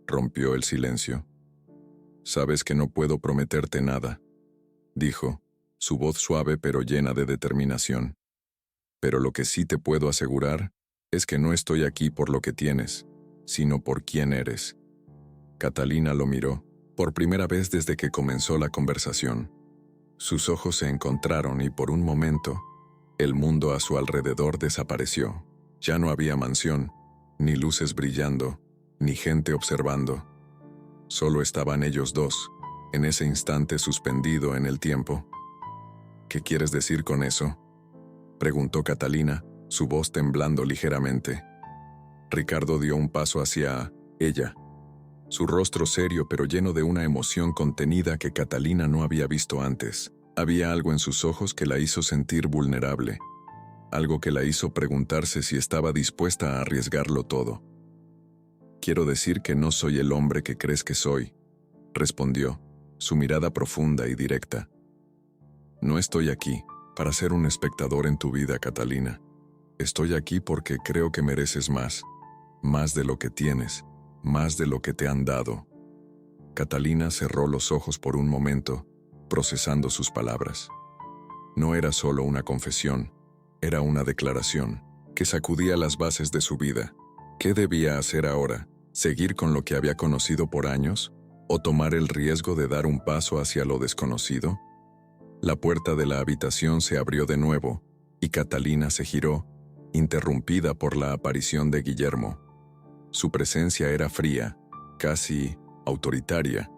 rompió el silencio. «Sabes que no puedo prometerte nada», dijo, su voz suave pero llena de determinación. «Pero lo que sí te puedo asegurar es que no estoy aquí por lo que tienes, sino por quién eres». Catalina lo miró, por primera vez desde que comenzó la conversación. Sus ojos se encontraron y por un momento, el mundo a su alrededor desapareció. Ya no había mansión, ni luces brillando, ni gente observando. Solo estaban ellos dos, en ese instante suspendido en el tiempo. «¿Qué quieres decir con eso?», preguntó Catalina, su voz temblando ligeramente. Ricardo dio un paso hacia ella, su rostro serio pero lleno de una emoción contenida que Catalina no había visto antes. Había algo en sus ojos que la hizo sentir vulnerable, algo que la hizo preguntarse si estaba dispuesta a arriesgarlo todo. «Quiero decir que no soy el hombre que crees que soy», respondió, su mirada profunda y directa. «No estoy aquí para ser un espectador en tu vida, Catalina. Estoy aquí porque creo que mereces más de lo que tienes, más de lo que te han dado». Catalina cerró los ojos por un momento, procesando sus palabras. No era solo una confesión, era una declaración que sacudía las bases de su vida. ¿Qué debía hacer ahora? ¿Seguir con lo que había conocido por años? ¿O tomar el riesgo de dar un paso hacia lo desconocido? La puerta de la habitación se abrió de nuevo, y Catalina se giró, interrumpida por la aparición de Guillermo. Su presencia era fría, casi autoritaria,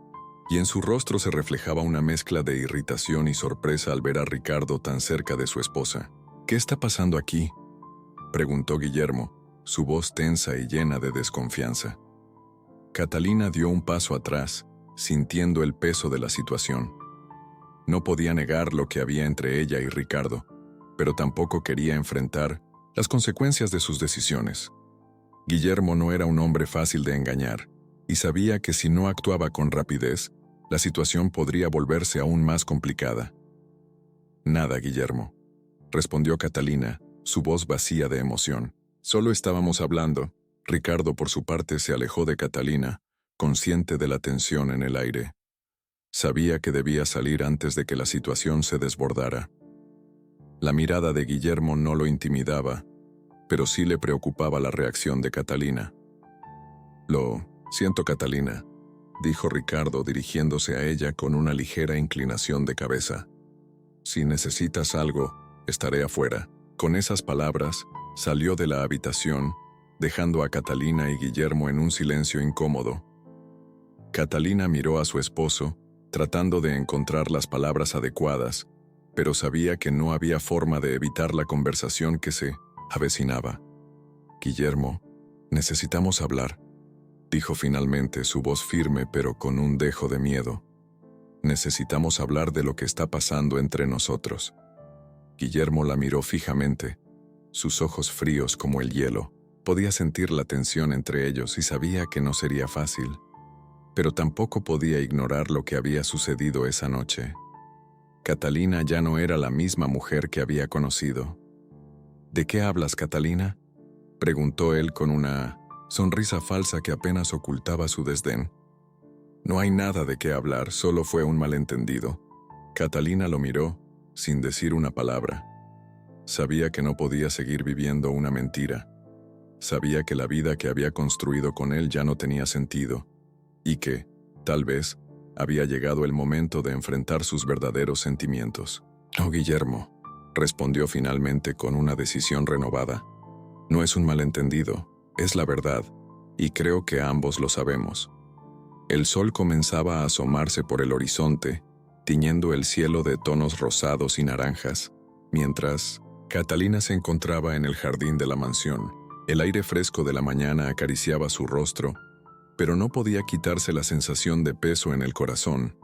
y en su rostro se reflejaba una mezcla de irritación y sorpresa al ver a Ricardo tan cerca de su esposa. «¿Qué está pasando aquí?», preguntó Guillermo, su voz tensa y llena de desconfianza. Catalina dio un paso atrás, sintiendo el peso de la situación. No podía negar lo que había entre ella y Ricardo, pero tampoco quería enfrentar las consecuencias de sus decisiones. Guillermo no era un hombre fácil de engañar, y sabía que si no actuaba con rapidez, la situación podría volverse aún más complicada. «Nada, Guillermo», respondió Catalina, su voz vacía de emoción. «Solo estábamos hablando». Ricardo, por su parte, se alejó de Catalina, consciente de la tensión en el aire. Sabía que debía salir antes de que la situación se desbordara. La mirada de Guillermo no lo intimidaba, pero sí le preocupaba la reacción de Catalina. «Lo siento, Catalina», dijo Ricardo dirigiéndose a ella con una ligera inclinación de cabeza. «Si necesitas algo, estaré afuera». Con esas palabras, salió de la habitación, dejando a Catalina y Guillermo en un silencio incómodo. Catalina miró a su esposo, tratando de encontrar las palabras adecuadas, pero sabía que no había forma de evitar la conversación que se avecinaba. «Guillermo, necesitamos hablar», dijo finalmente, su voz firme pero con un dejo de miedo. «Necesitamos hablar de lo que está pasando entre nosotros». Guillermo la miró fijamente, sus ojos fríos como el hielo. Podía sentir la tensión entre ellos y sabía que no sería fácil, pero tampoco podía ignorar lo que había sucedido esa noche. Catalina ya no era la misma mujer que había conocido. «¿De qué hablas, Catalina?», preguntó él con una sonrisa falsa que apenas ocultaba su desdén. «No hay nada de qué hablar, solo fue un malentendido». Catalina lo miró, sin decir una palabra. Sabía que no podía seguir viviendo una mentira. Sabía que la vida que había construido con él ya no tenía sentido, y que, tal vez, había llegado el momento de enfrentar sus verdaderos sentimientos. «Oh, Guillermo», respondió finalmente con una decisión renovada. «No es un malentendido, es la verdad, y creo que ambos lo sabemos». El sol comenzaba a asomarse por el horizonte, tiñendo el cielo de tonos rosados y naranjas, mientras Catalina se encontraba en el jardín de la mansión, El aire fresco de la mañana acariciaba su rostro, pero no podía quitarse la sensación de peso en el corazón.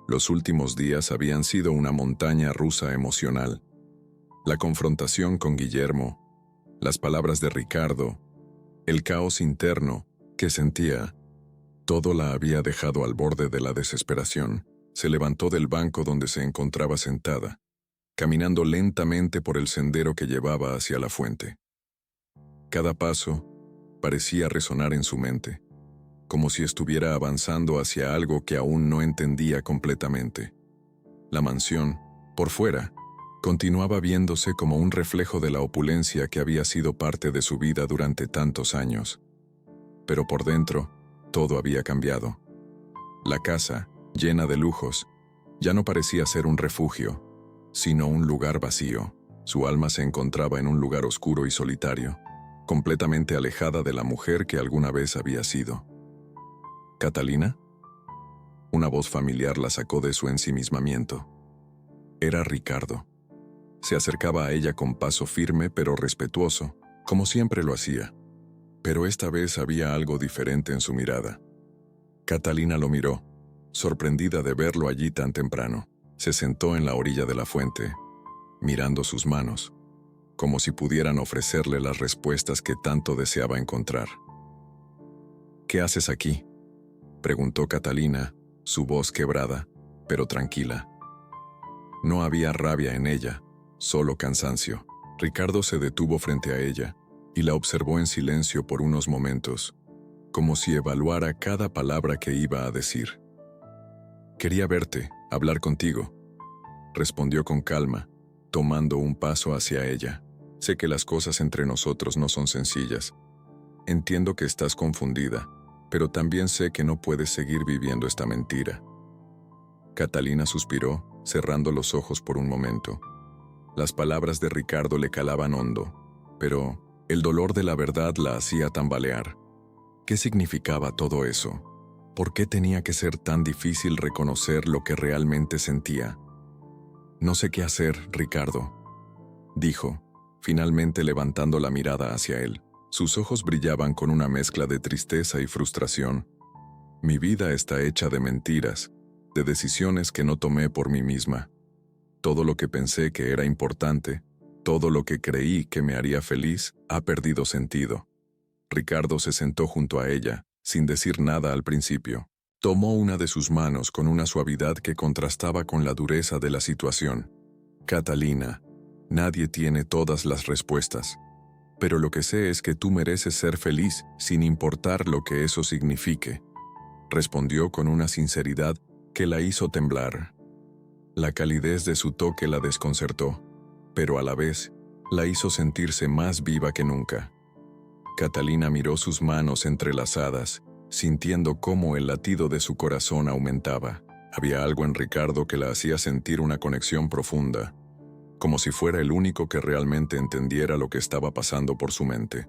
Los últimos días habían sido una montaña rusa emocional. La confrontación con Guillermo, las palabras de Ricardo, el caos interno que sentía, todo la había dejado al borde de la desesperación. Se levantó del banco donde se encontraba sentada, caminando lentamente por el sendero que llevaba hacia la fuente. Cada paso parecía resonar en su mente, como si estuviera avanzando hacia algo que aún no entendía completamente. La mansión, por fuera, continuaba viéndose como un reflejo de la opulencia que había sido parte de su vida durante tantos años. Pero por dentro, todo había cambiado. La casa, llena de lujos, ya no parecía ser un refugio, sino un lugar vacío. Su alma se encontraba en un lugar oscuro y solitario, completamente alejada de la mujer que alguna vez había sido. ¿Catalina? Una voz familiar la sacó de su ensimismamiento. Era Ricardo. Se acercaba a ella con paso firme pero respetuoso, como siempre lo hacía. Pero esta vez había algo diferente en su mirada. Catalina lo miró, sorprendida de verlo allí tan temprano. Se sentó en la orilla de la fuente, mirando sus manos, como si pudieran ofrecerle las respuestas que tanto deseaba encontrar. «¿Qué haces aquí?», preguntó Catalina, su voz quebrada, pero tranquila. No había rabia en ella, solo cansancio. Ricardo se detuvo frente a ella y la observó en silencio por unos momentos, como si evaluara cada palabra que iba a decir. «Quería verte, hablar contigo», respondió con calma, tomando un paso hacia ella. «Sé que las cosas entre nosotros no son sencillas. Entiendo que estás confundida, pero también sé que no puedes seguir viviendo esta mentira». Catalina suspiró, cerrando los ojos por un momento. Las palabras de Ricardo le calaban hondo, pero el dolor de la verdad la hacía tambalear. ¿Qué significaba todo eso? ¿Por qué tenía que ser tan difícil reconocer lo que realmente sentía? «No sé qué hacer, Ricardo», dijo, finalmente levantando la mirada hacia él. Sus ojos brillaban con una mezcla de tristeza y frustración. «Mi vida está hecha de mentiras, de decisiones que no tomé por mí misma. Todo lo que pensé que era importante, todo lo que creí que me haría feliz, ha perdido sentido». Ricardo se sentó junto a ella, sin decir nada al principio. Tomó una de sus manos con una suavidad que contrastaba con la dureza de la situación. «Catalina, nadie tiene todas las respuestas. Pero lo que sé es que tú mereces ser feliz sin importar lo que eso signifique», respondió con una sinceridad que la hizo temblar. La calidez de su toque la desconcertó, pero a la vez la hizo sentirse más viva que nunca. Catalina miró sus manos entrelazadas, sintiendo cómo el latido de su corazón aumentaba. Había algo en Ricardo que la hacía sentir una conexión profunda, como si fuera el único que realmente entendiera lo que estaba pasando por su mente.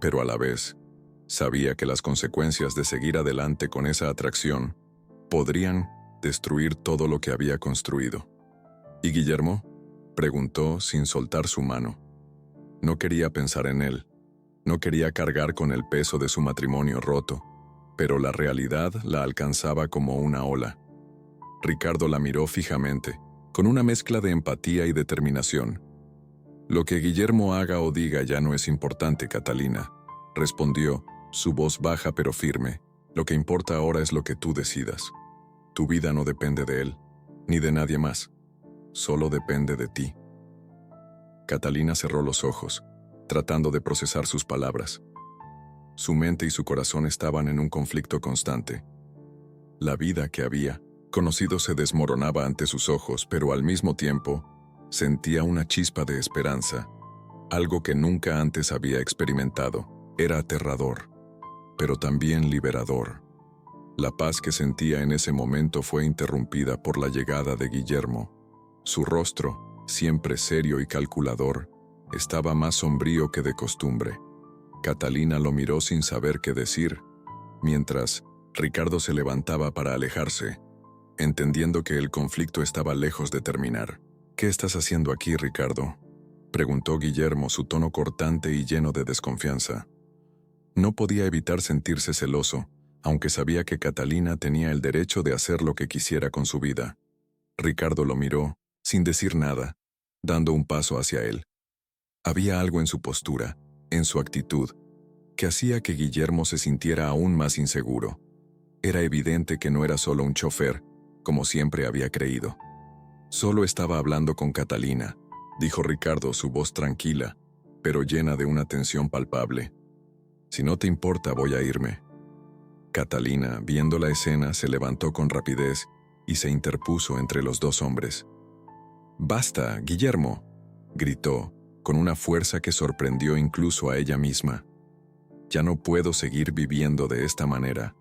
Pero a la vez, sabía que las consecuencias de seguir adelante con esa atracción podrían destruir todo lo que había construido. «¿Y Guillermo?», preguntó sin soltar su mano. No quería pensar en él. No quería cargar con el peso de su matrimonio roto, pero la realidad la alcanzaba como una ola. Ricardo la miró fijamente, con una mezcla de empatía y determinación. «Lo que Guillermo haga o diga ya no es importante, Catalina», respondió, su voz baja pero firme. «Lo que importa ahora es lo que tú decidas. Tu vida no depende de él, ni de nadie más. Solo depende de ti». Catalina cerró los ojos, tratando de procesar sus palabras. Su mente y su corazón estaban en un conflicto constante. La vida que había conocido se desmoronaba ante sus ojos, pero al mismo tiempo sentía una chispa de esperanza, algo que nunca antes había experimentado. Era aterrador, pero también liberador. La paz que sentía en ese momento fue interrumpida por la llegada de Guillermo. Su rostro, siempre serio y calculador, estaba más sombrío que de costumbre. Catalina lo miró sin saber qué decir, mientras Ricardo se levantaba para alejarse, entendiendo que el conflicto estaba lejos de terminar. «¿Qué estás haciendo aquí, Ricardo?», preguntó Guillermo, su tono cortante y lleno de desconfianza. No podía evitar sentirse celoso, aunque sabía que Catalina tenía el derecho de hacer lo que quisiera con su vida. Ricardo lo miró, sin decir nada, dando un paso hacia él. Había algo en su postura, en su actitud, que hacía que Guillermo se sintiera aún más inseguro. Era evidente que no era solo un chofer, como siempre había creído. Solo estaba hablando con Catalina, dijo Ricardo, su voz tranquila, pero llena de una tensión palpable. Si no te importa, voy a irme. Catalina, viendo la escena, se levantó con rapidez y se interpuso entre los dos hombres. «¡Basta, Guillermo!», gritó, con una fuerza que sorprendió incluso a ella misma. «Ya no puedo seguir viviendo de esta manera.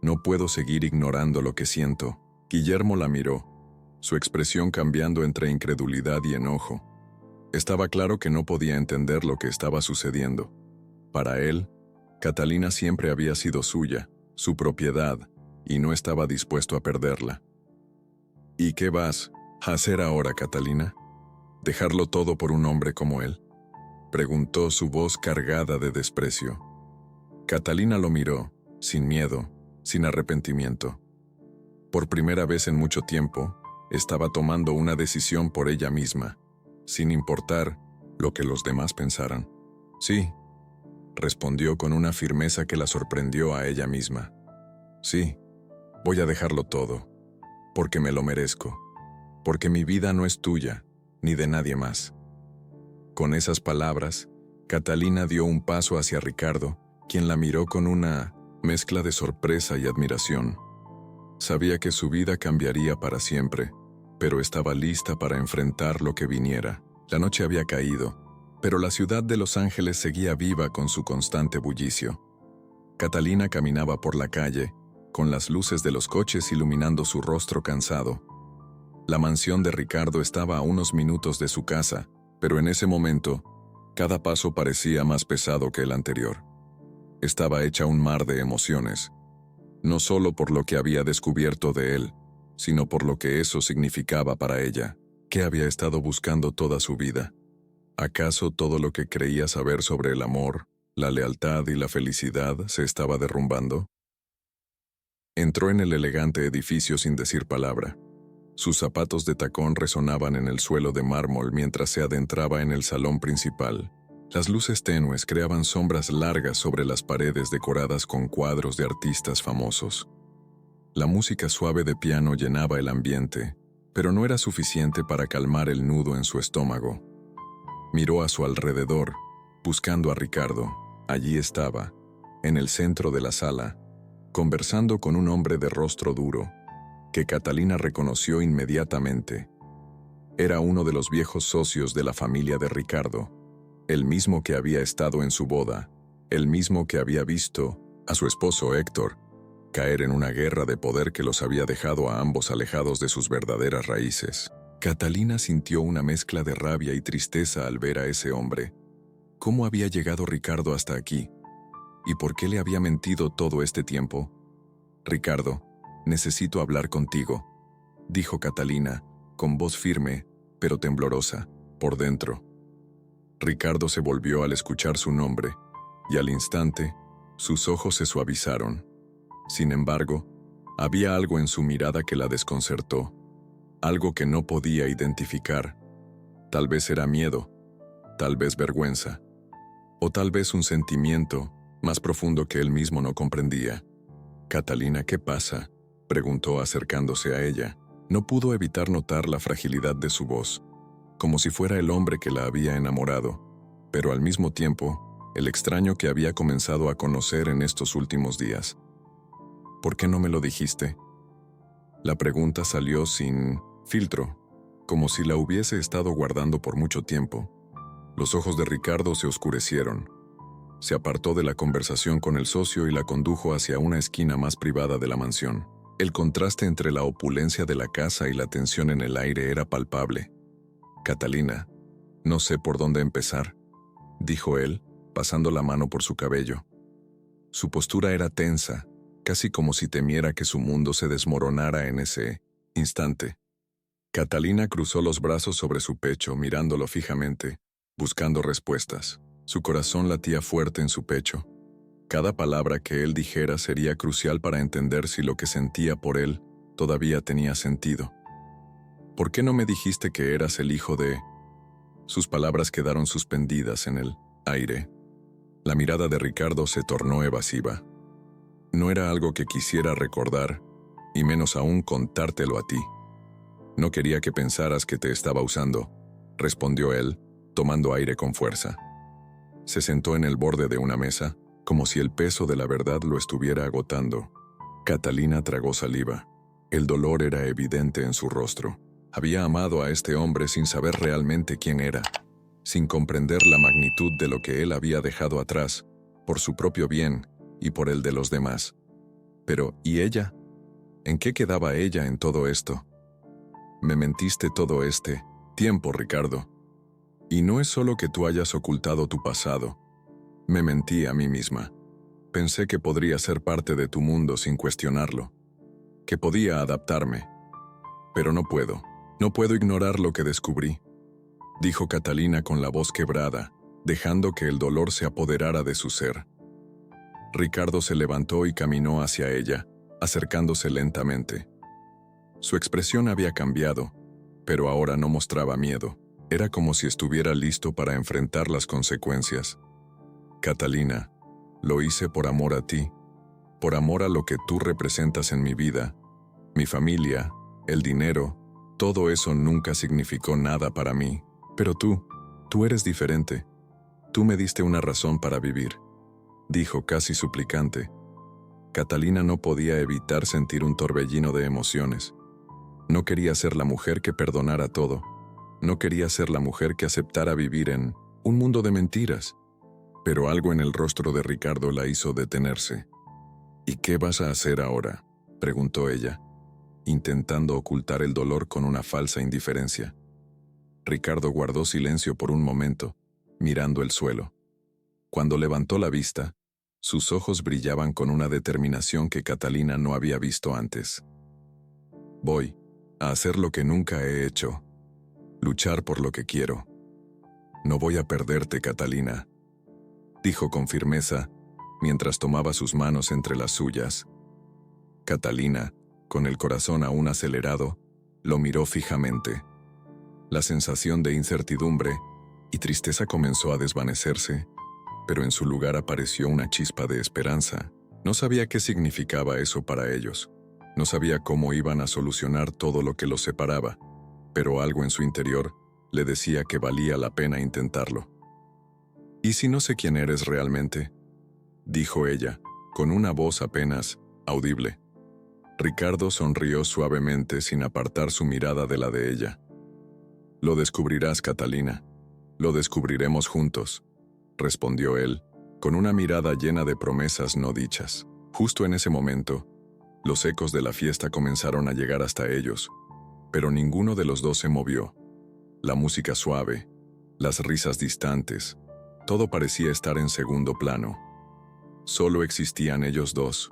No puedo seguir ignorando lo que siento». Guillermo la miró, su expresión cambiando entre incredulidad y enojo. Estaba claro que no podía entender lo que estaba sucediendo. Para él, Catalina siempre había sido suya, su propiedad, y no estaba dispuesto a perderla. «¿Y qué vas a hacer ahora, Catalina? ¿Dejarlo todo por un hombre como él?», preguntó, su voz cargada de desprecio. Catalina lo miró, sin miedo, sin arrepentimiento. Por primera vez en mucho tiempo, estaba tomando una decisión por ella misma, sin importar lo que los demás pensaran. «Sí», respondió con una firmeza que la sorprendió a ella misma. «Sí, voy a dejarlo todo, porque me lo merezco, porque mi vida no es tuya, ni de nadie más». Con esas palabras, Catalina dio un paso hacia Ricardo, quien la miró con una mezcla de sorpresa y admiración. Sabía que su vida cambiaría para siempre, pero estaba lista para enfrentar lo que viniera. La noche había caído, pero la ciudad de Los Ángeles seguía viva con su constante bullicio. Catalina caminaba por la calle, con las luces de los coches iluminando su rostro cansado. La mansión de Ricardo estaba a unos minutos de su casa, pero en ese momento, cada paso parecía más pesado que el anterior. Estaba hecha un mar de emociones, no solo por lo que había descubierto de él, sino por lo que eso significaba para ella, que había estado buscando toda su vida. ¿Acaso todo lo que creía saber sobre el amor, la lealtad y la felicidad se estaba derrumbando? Entró en el elegante edificio sin decir palabra. Sus zapatos de tacón resonaban en el suelo de mármol mientras se adentraba en el salón principal. Las luces tenues creaban sombras largas sobre las paredes decoradas con cuadros de artistas famosos. La música suave de piano llenaba el ambiente, pero no era suficiente para calmar el nudo en su estómago. Miró a su alrededor, buscando a Ricardo. Allí estaba, en el centro de la sala, conversando con un hombre de rostro duro, que Catalina reconoció inmediatamente. Era uno de los viejos socios de la familia de Ricardo, el mismo que había estado en su boda, el mismo que había visto a su esposo Héctor caer en una guerra de poder que los había dejado a ambos alejados de sus verdaderas raíces. Catalina sintió una mezcla de rabia y tristeza al ver a ese hombre. ¿Cómo había llegado Ricardo hasta aquí? ¿Y por qué le había mentido todo este tiempo? «Ricardo, necesito hablar contigo», dijo Catalina, con voz firme, pero temblorosa, por dentro. Ricardo se volvió al escuchar su nombre, y al instante, sus ojos se suavizaron. Sin embargo, había algo en su mirada que la desconcertó, algo que no podía identificar. Tal vez era miedo, tal vez vergüenza, o tal vez un sentimiento más profundo que él mismo no comprendía. «Catalina, ¿qué pasa?», preguntó acercándose a ella. No pudo evitar notar la fragilidad de su voz, como si fuera el hombre que la había enamorado, pero al mismo tiempo, el extraño que había comenzado a conocer en estos últimos días. «¿Por qué no me lo dijiste?». La pregunta salió sin filtro, como si la hubiese estado guardando por mucho tiempo. Los ojos de Ricardo se oscurecieron. Se apartó de la conversación con el socio y la condujo hacia una esquina más privada de la mansión. El contraste entre la opulencia de la casa y la tensión en el aire era palpable. «Catalina, no sé por dónde empezar», dijo él, pasando la mano por su cabello. Su postura era tensa, casi como si temiera que su mundo se desmoronara en ese instante. Catalina cruzó los brazos sobre su pecho, mirándolo fijamente, buscando respuestas. Su corazón latía fuerte en su pecho. Cada palabra que él dijera sería crucial para entender si lo que sentía por él todavía tenía sentido. ¿Por qué no me dijiste que eras el hijo de...? Sus palabras quedaron suspendidas en el aire. La mirada de Ricardo se tornó evasiva. No era algo que quisiera recordar, y menos aún contártelo a ti. No quería que pensaras que te estaba usando, respondió él, tomando aire con fuerza. Se sentó en el borde de una mesa, como si el peso de la verdad lo estuviera agotando. Catalina tragó saliva. El dolor era evidente en su rostro. Había amado a este hombre sin saber realmente quién era, sin comprender la magnitud de lo que él había dejado atrás, por su propio bien y por el de los demás. Pero, ¿y ella? ¿En qué quedaba ella en todo esto? Me mentiste todo este tiempo, Ricardo. Y no es solo que tú hayas ocultado tu pasado. Me mentí a mí misma. Pensé que podría ser parte de tu mundo sin cuestionarlo, que podía adaptarme. Pero no puedo. No puedo ignorar lo que descubrí, dijo Catalina con la voz quebrada, dejando que el dolor se apoderara de su ser. Ricardo se levantó y caminó hacia ella, acercándose lentamente. Su expresión había cambiado, pero ahora no mostraba miedo. Era como si estuviera listo para enfrentar las consecuencias. Catalina, lo hice por amor a ti, por amor a lo que tú representas en mi vida, mi familia, el dinero. Todo eso nunca significó nada para mí, pero tú eres diferente. Tú me diste una razón para vivir, dijo casi suplicante. Catalina no podía evitar sentir un torbellino de emociones. No quería ser la mujer que perdonara todo. No quería ser la mujer que aceptara vivir en un mundo de mentiras. Pero algo en el rostro de Ricardo la hizo detenerse. ¿Y qué vas a hacer ahora?, preguntó ella, intentando ocultar el dolor con una falsa indiferencia. Ricardo guardó silencio por un momento, mirando el suelo. Cuando levantó la vista, sus ojos brillaban con una determinación que Catalina no había visto antes. Voy a hacer lo que nunca he hecho, luchar por lo que quiero. No voy a perderte, Catalina, dijo con firmeza, mientras tomaba sus manos entre las suyas. Catalina, con el corazón aún acelerado, lo miró fijamente. La sensación de incertidumbre y tristeza comenzó a desvanecerse, pero en su lugar apareció una chispa de esperanza. No sabía qué significaba eso para ellos. No sabía cómo iban a solucionar todo lo que los separaba, pero algo en su interior le decía que valía la pena intentarlo. ¿Y si no sé quién eres realmente?, dijo ella, con una voz apenas audible. Ricardo sonrió suavemente sin apartar su mirada de la de ella. Lo descubrirás, Catalina. Lo descubriremos juntos, respondió él, con una mirada llena de promesas no dichas. Justo en ese momento, los ecos de la fiesta comenzaron a llegar hasta ellos, pero ninguno de los dos se movió. La música suave, las risas distantes, todo parecía estar en segundo plano. Solo existían ellos dos,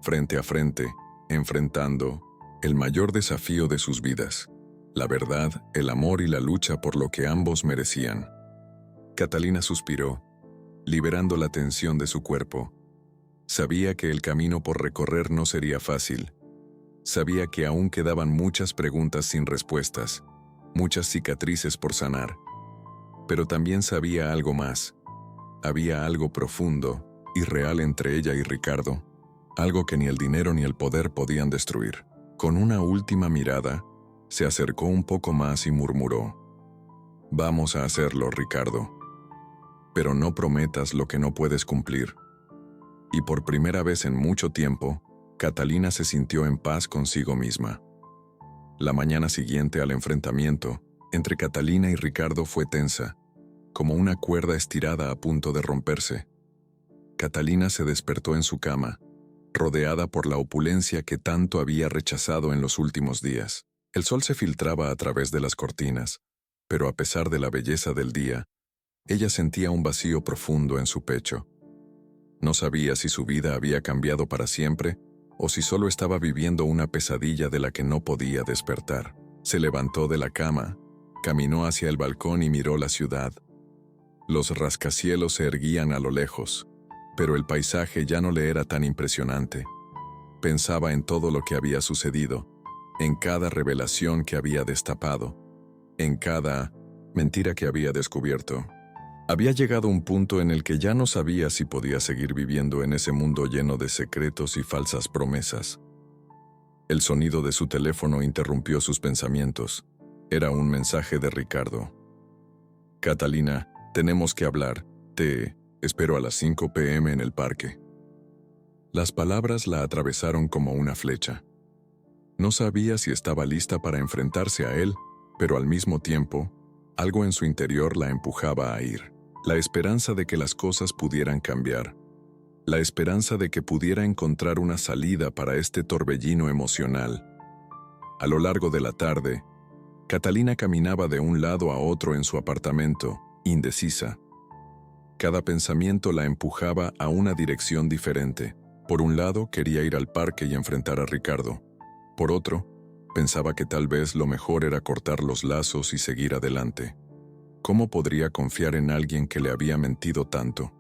frente a frente, enfrentando el mayor desafío de sus vidas: la verdad, el amor y la lucha por lo que ambos merecían. Catalina suspiró, liberando la tensión de su cuerpo. Sabía que el camino por recorrer no sería fácil. Sabía que aún quedaban muchas preguntas sin respuestas, muchas cicatrices por sanar. Pero también sabía algo más. Había algo profundo y real entre ella y Ricardo, algo que ni el dinero ni el poder podían destruir. Con una última mirada, se acercó un poco más y murmuró: «Vamos a hacerlo, Ricardo. Pero no prometas lo que no puedes cumplir». Y por primera vez en mucho tiempo, Catalina se sintió en paz consigo misma. La mañana siguiente al enfrentamiento, entre Catalina y Ricardo fue tensa, como una cuerda estirada a punto de romperse. Catalina se despertó en su cama, rodeada por la opulencia que tanto había rechazado en los últimos días. El sol se filtraba a través de las cortinas, pero a pesar de la belleza del día, ella sentía un vacío profundo en su pecho. No sabía si su vida había cambiado para siempre o si solo estaba viviendo una pesadilla de la que no podía despertar. Se levantó de la cama, caminó hacia el balcón y miró la ciudad. Los rascacielos se erguían a lo lejos, pero el paisaje ya no le era tan impresionante. Pensaba en todo lo que había sucedido, en cada revelación que había destapado, en cada mentira que había descubierto. Había llegado un punto en el que ya no sabía si podía seguir viviendo en ese mundo lleno de secretos y falsas promesas. El sonido de su teléfono interrumpió sus pensamientos. Era un mensaje de Ricardo. «Catalina, tenemos que hablar. Te espero a las 5 p.m. en el parque». Las palabras la atravesaron como una flecha. No sabía si estaba lista para enfrentarse a él, pero al mismo tiempo, algo en su interior la empujaba a ir. La esperanza de que las cosas pudieran cambiar. La esperanza de que pudiera encontrar una salida para este torbellino emocional. A lo largo de la tarde, Catalina caminaba de un lado a otro en su apartamento, indecisa. Cada pensamiento la empujaba a una dirección diferente. Por un lado, quería ir al parque y enfrentar a Ricardo. Por otro, pensaba que tal vez lo mejor era cortar los lazos y seguir adelante. ¿Cómo podría confiar en alguien que le había mentido tanto?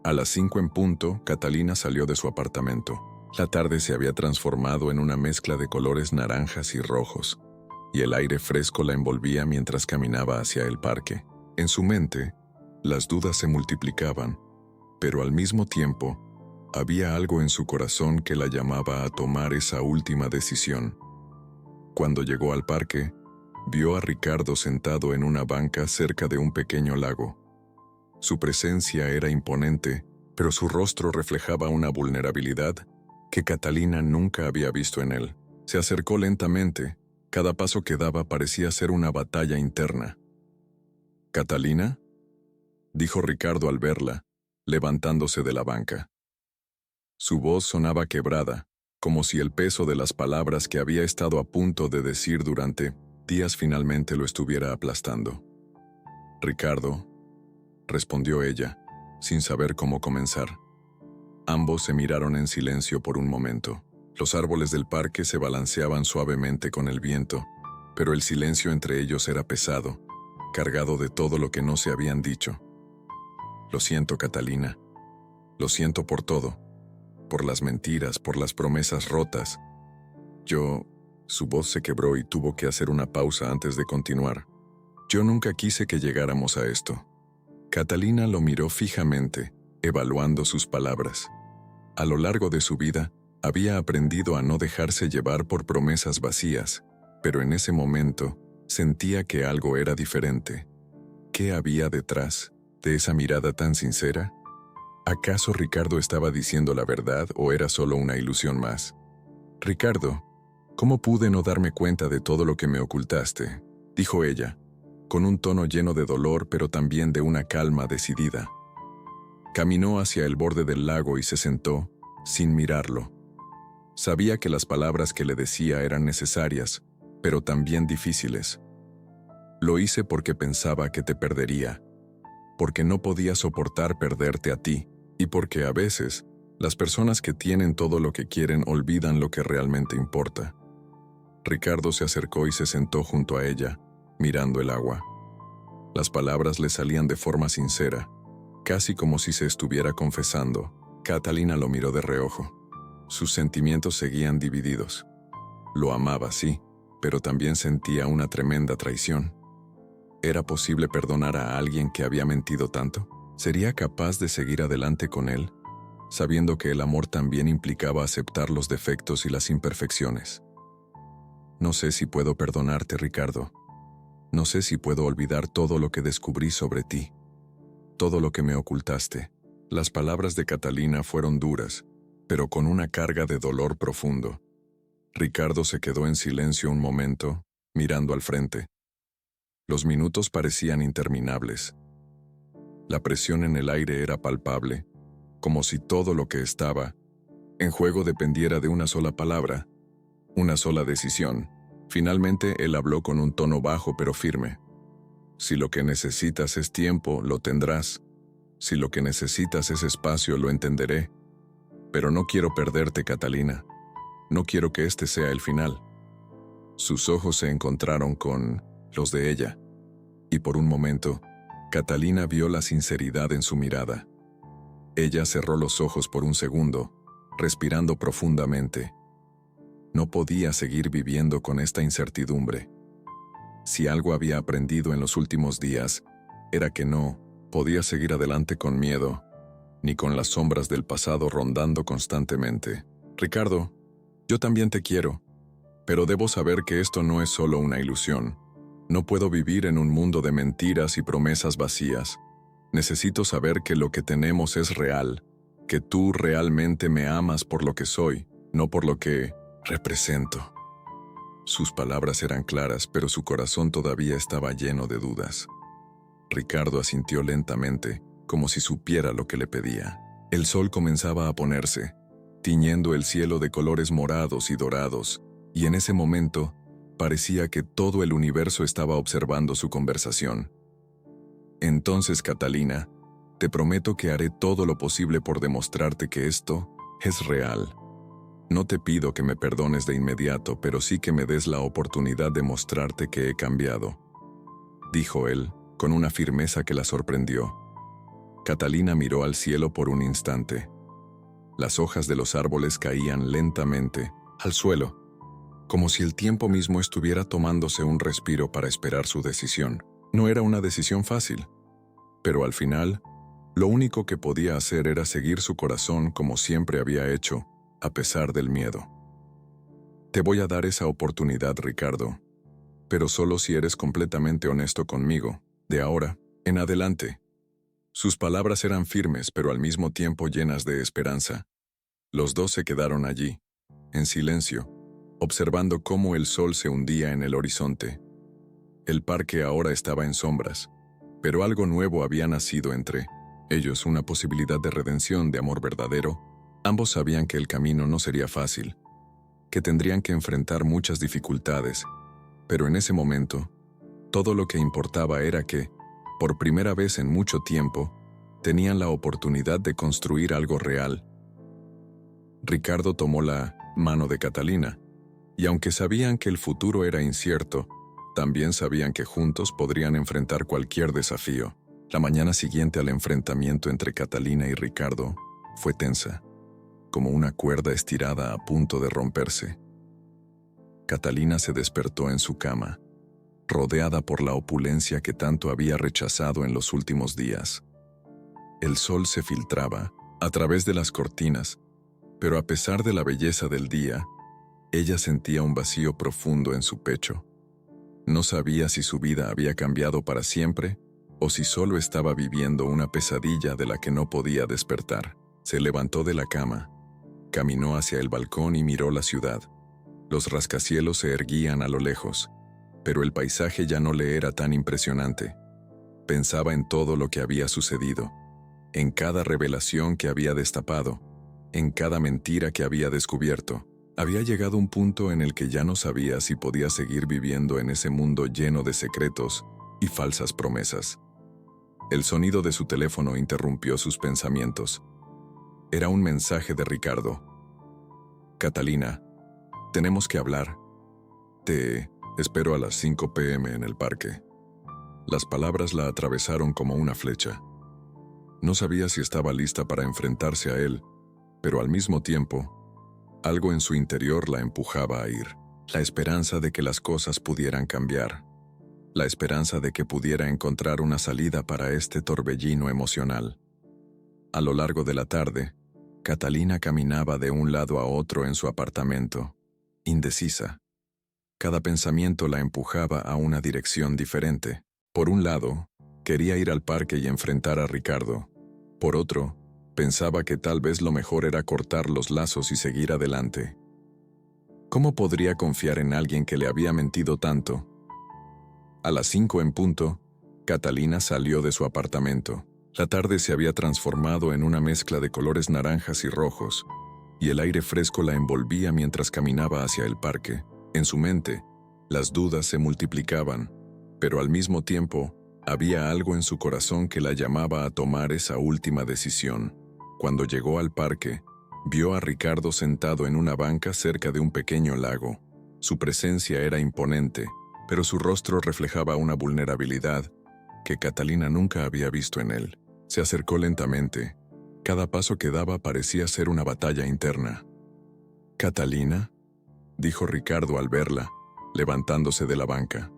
A las 5 en punto, Catalina salió de su apartamento. La tarde se había transformado en una mezcla de colores naranjas y rojos, y el aire fresco la envolvía mientras caminaba hacia el parque. En su mente, las dudas se multiplicaban, pero al mismo tiempo, había algo en su corazón que la llamaba a tomar esa última decisión. Cuando llegó al parque, vio a Ricardo sentado en una banca cerca de un pequeño lago. Su presencia era imponente, pero su rostro reflejaba una vulnerabilidad que Catalina nunca había visto en él. Se acercó lentamente, cada paso que daba parecía ser una batalla interna. «¿Catalina?», dijo Ricardo al verla, levantándose de la banca. Su voz sonaba quebrada, como si el peso de las palabras que había estado a punto de decir durante días finalmente lo estuviera aplastando. «Ricardo», respondió ella, sin saber cómo comenzar. Ambos se miraron en silencio por un momento. Los árboles del parque se balanceaban suavemente con el viento, pero el silencio entre ellos era pesado, cargado de todo lo que no se habían dicho. «Lo siento, Catalina. Lo siento por todo. Por las mentiras, por las promesas rotas. Su voz se quebró y tuvo que hacer una pausa antes de continuar. «Yo nunca quise que llegáramos a esto». Catalina lo miró fijamente, evaluando sus palabras. A lo largo de su vida, había aprendido a no dejarse llevar por promesas vacías, pero en ese momento, sentía que algo era diferente. ¿Qué había detrás de esa mirada tan sincera? ¿Acaso Ricardo estaba diciendo la verdad o era solo una ilusión más? «Ricardo, ¿cómo pude no darme cuenta de todo lo que me ocultaste?», dijo ella, con un tono lleno de dolor pero también de una calma decidida. Caminó hacia el borde del lago y se sentó, sin mirarlo. Sabía que las palabras que le decía eran necesarias, pero también difíciles. «Lo hice porque pensaba que te perdería, porque no podía soportar perderte a ti, y porque a veces, las personas que tienen todo lo que quieren olvidan lo que realmente importa». Ricardo se acercó y se sentó junto a ella, mirando el agua. Las palabras le salían de forma sincera, casi como si se estuviera confesando. Catalina lo miró de reojo. Sus sentimientos seguían divididos. Lo amaba, sí, pero también sentía una tremenda traición. ¿Era posible perdonar a alguien que había mentido tanto? ¿Sería capaz de seguir adelante con él, sabiendo que el amor también implicaba aceptar los defectos y las imperfecciones? «No sé si puedo perdonarte, Ricardo. No sé si puedo olvidar todo lo que descubrí sobre ti, todo lo que me ocultaste». Las palabras de Catalina fueron duras, pero con una carga de dolor profundo. Ricardo se quedó en silencio un momento, mirando al frente. Los minutos parecían interminables. La presión en el aire era palpable, como si todo lo que estaba en juego dependiera de una sola palabra, una sola decisión. Finalmente él habló con un tono bajo pero firme. «Si lo que necesitas es tiempo, lo tendrás. Si lo que necesitas es espacio, lo entenderé. Pero no quiero perderte, Catalina. No quiero que este sea el final». Sus ojos se encontraron con los de ella, y por un momento, Catalina vio la sinceridad en su mirada. Ella cerró los ojos por un segundo, respirando profundamente. No podía seguir viviendo con esta incertidumbre. Si algo había aprendido en los últimos días, era que no podía seguir adelante con miedo, ni con las sombras del pasado rondando constantemente. Ricardo, yo también te quiero, pero debo saber que esto no es solo una ilusión. No puedo vivir en un mundo de mentiras y promesas vacías. Necesito saber que lo que tenemos es real, que tú realmente me amas por lo que soy, no por lo que represento. Sus palabras eran claras, pero su corazón todavía estaba lleno de dudas. Ricardo asintió lentamente, como si supiera lo que le pedía. El sol comenzaba a ponerse, tiñendo el cielo de colores morados y dorados, y en ese momento parecía que todo el universo estaba observando su conversación. Entonces, Catalina, te prometo que haré todo lo posible por demostrarte que esto es real. No te pido que me perdones de inmediato, pero sí que me des la oportunidad de mostrarte que he cambiado, dijo él, con una firmeza que la sorprendió. Catalina miró al cielo por un instante. Las hojas de los árboles caían lentamente al suelo, como si el tiempo mismo estuviera tomándose un respiro para esperar su decisión. No era una decisión fácil, pero al final, lo único que podía hacer era seguir su corazón como siempre había hecho, a pesar del miedo. Te voy a dar esa oportunidad, Ricardo, pero solo si eres completamente honesto conmigo, de ahora en adelante. Sus palabras eran firmes, pero al mismo tiempo llenas de esperanza. Los dos se quedaron allí, en silencio, observando cómo el sol se hundía en el horizonte. El parque ahora estaba en sombras, pero algo nuevo había nacido entre ellos, una posibilidad de redención, de amor verdadero. Ambos sabían que el camino no sería fácil, que tendrían que enfrentar muchas dificultades, pero en ese momento, todo lo que importaba era que, por primera vez en mucho tiempo, tenían la oportunidad de construir algo real. Ricardo tomó la mano de Catalina, y aunque sabían que el futuro era incierto, también sabían que juntos podrían enfrentar cualquier desafío. La mañana siguiente al enfrentamiento entre Catalina y Ricardo fue tensa, como una cuerda estirada a punto de romperse. Catalina se despertó en su cama, rodeada por la opulencia que tanto había rechazado en los últimos días. El sol se filtraba a través de las cortinas, pero a pesar de la belleza del día, ella sentía un vacío profundo en su pecho. No sabía si su vida había cambiado para siempre o si solo estaba viviendo una pesadilla de la que no podía despertar. Se levantó de la cama, caminó hacia el balcón y miró la ciudad. Los rascacielos se erguían a lo lejos, pero el paisaje ya no le era tan impresionante. Pensaba en todo lo que había sucedido, en cada revelación que había destapado, en cada mentira que había descubierto. Había llegado un punto en el que ya no sabía si podía seguir viviendo en ese mundo lleno de secretos y falsas promesas. El sonido de su teléfono interrumpió sus pensamientos. Era un mensaje de Ricardo. Catalina, tenemos que hablar. Te espero a las 5 p.m. en el parque. Las palabras la atravesaron como una flecha. No sabía si estaba lista para enfrentarse a él, pero al mismo tiempo, algo en su interior la empujaba a ir. La esperanza de que las cosas pudieran cambiar. La esperanza de que pudiera encontrar una salida para este torbellino emocional. A lo largo de la tarde, Catalina caminaba de un lado a otro en su apartamento, indecisa. Cada pensamiento la empujaba a una dirección diferente. Por un lado, quería ir al parque y enfrentar a Ricardo. Por otro, pensaba que tal vez lo mejor era cortar los lazos y seguir adelante. ¿Cómo podría confiar en alguien que le había mentido tanto? A las 5 en punto, Catalina salió de su apartamento. La tarde se había transformado en una mezcla de colores naranjas y rojos, y el aire fresco la envolvía mientras caminaba hacia el parque. En su mente, las dudas se multiplicaban, pero al mismo tiempo, había algo en su corazón que la llamaba a tomar esa última decisión. Cuando llegó al parque, vio a Ricardo sentado en una banca cerca de un pequeño lago. Su presencia era imponente, pero su rostro reflejaba una vulnerabilidad que Catalina nunca había visto en él. Se acercó lentamente. Cada paso que daba parecía ser una batalla interna. «¿Catalina?», dijo Ricardo al verla, levantándose de la banca.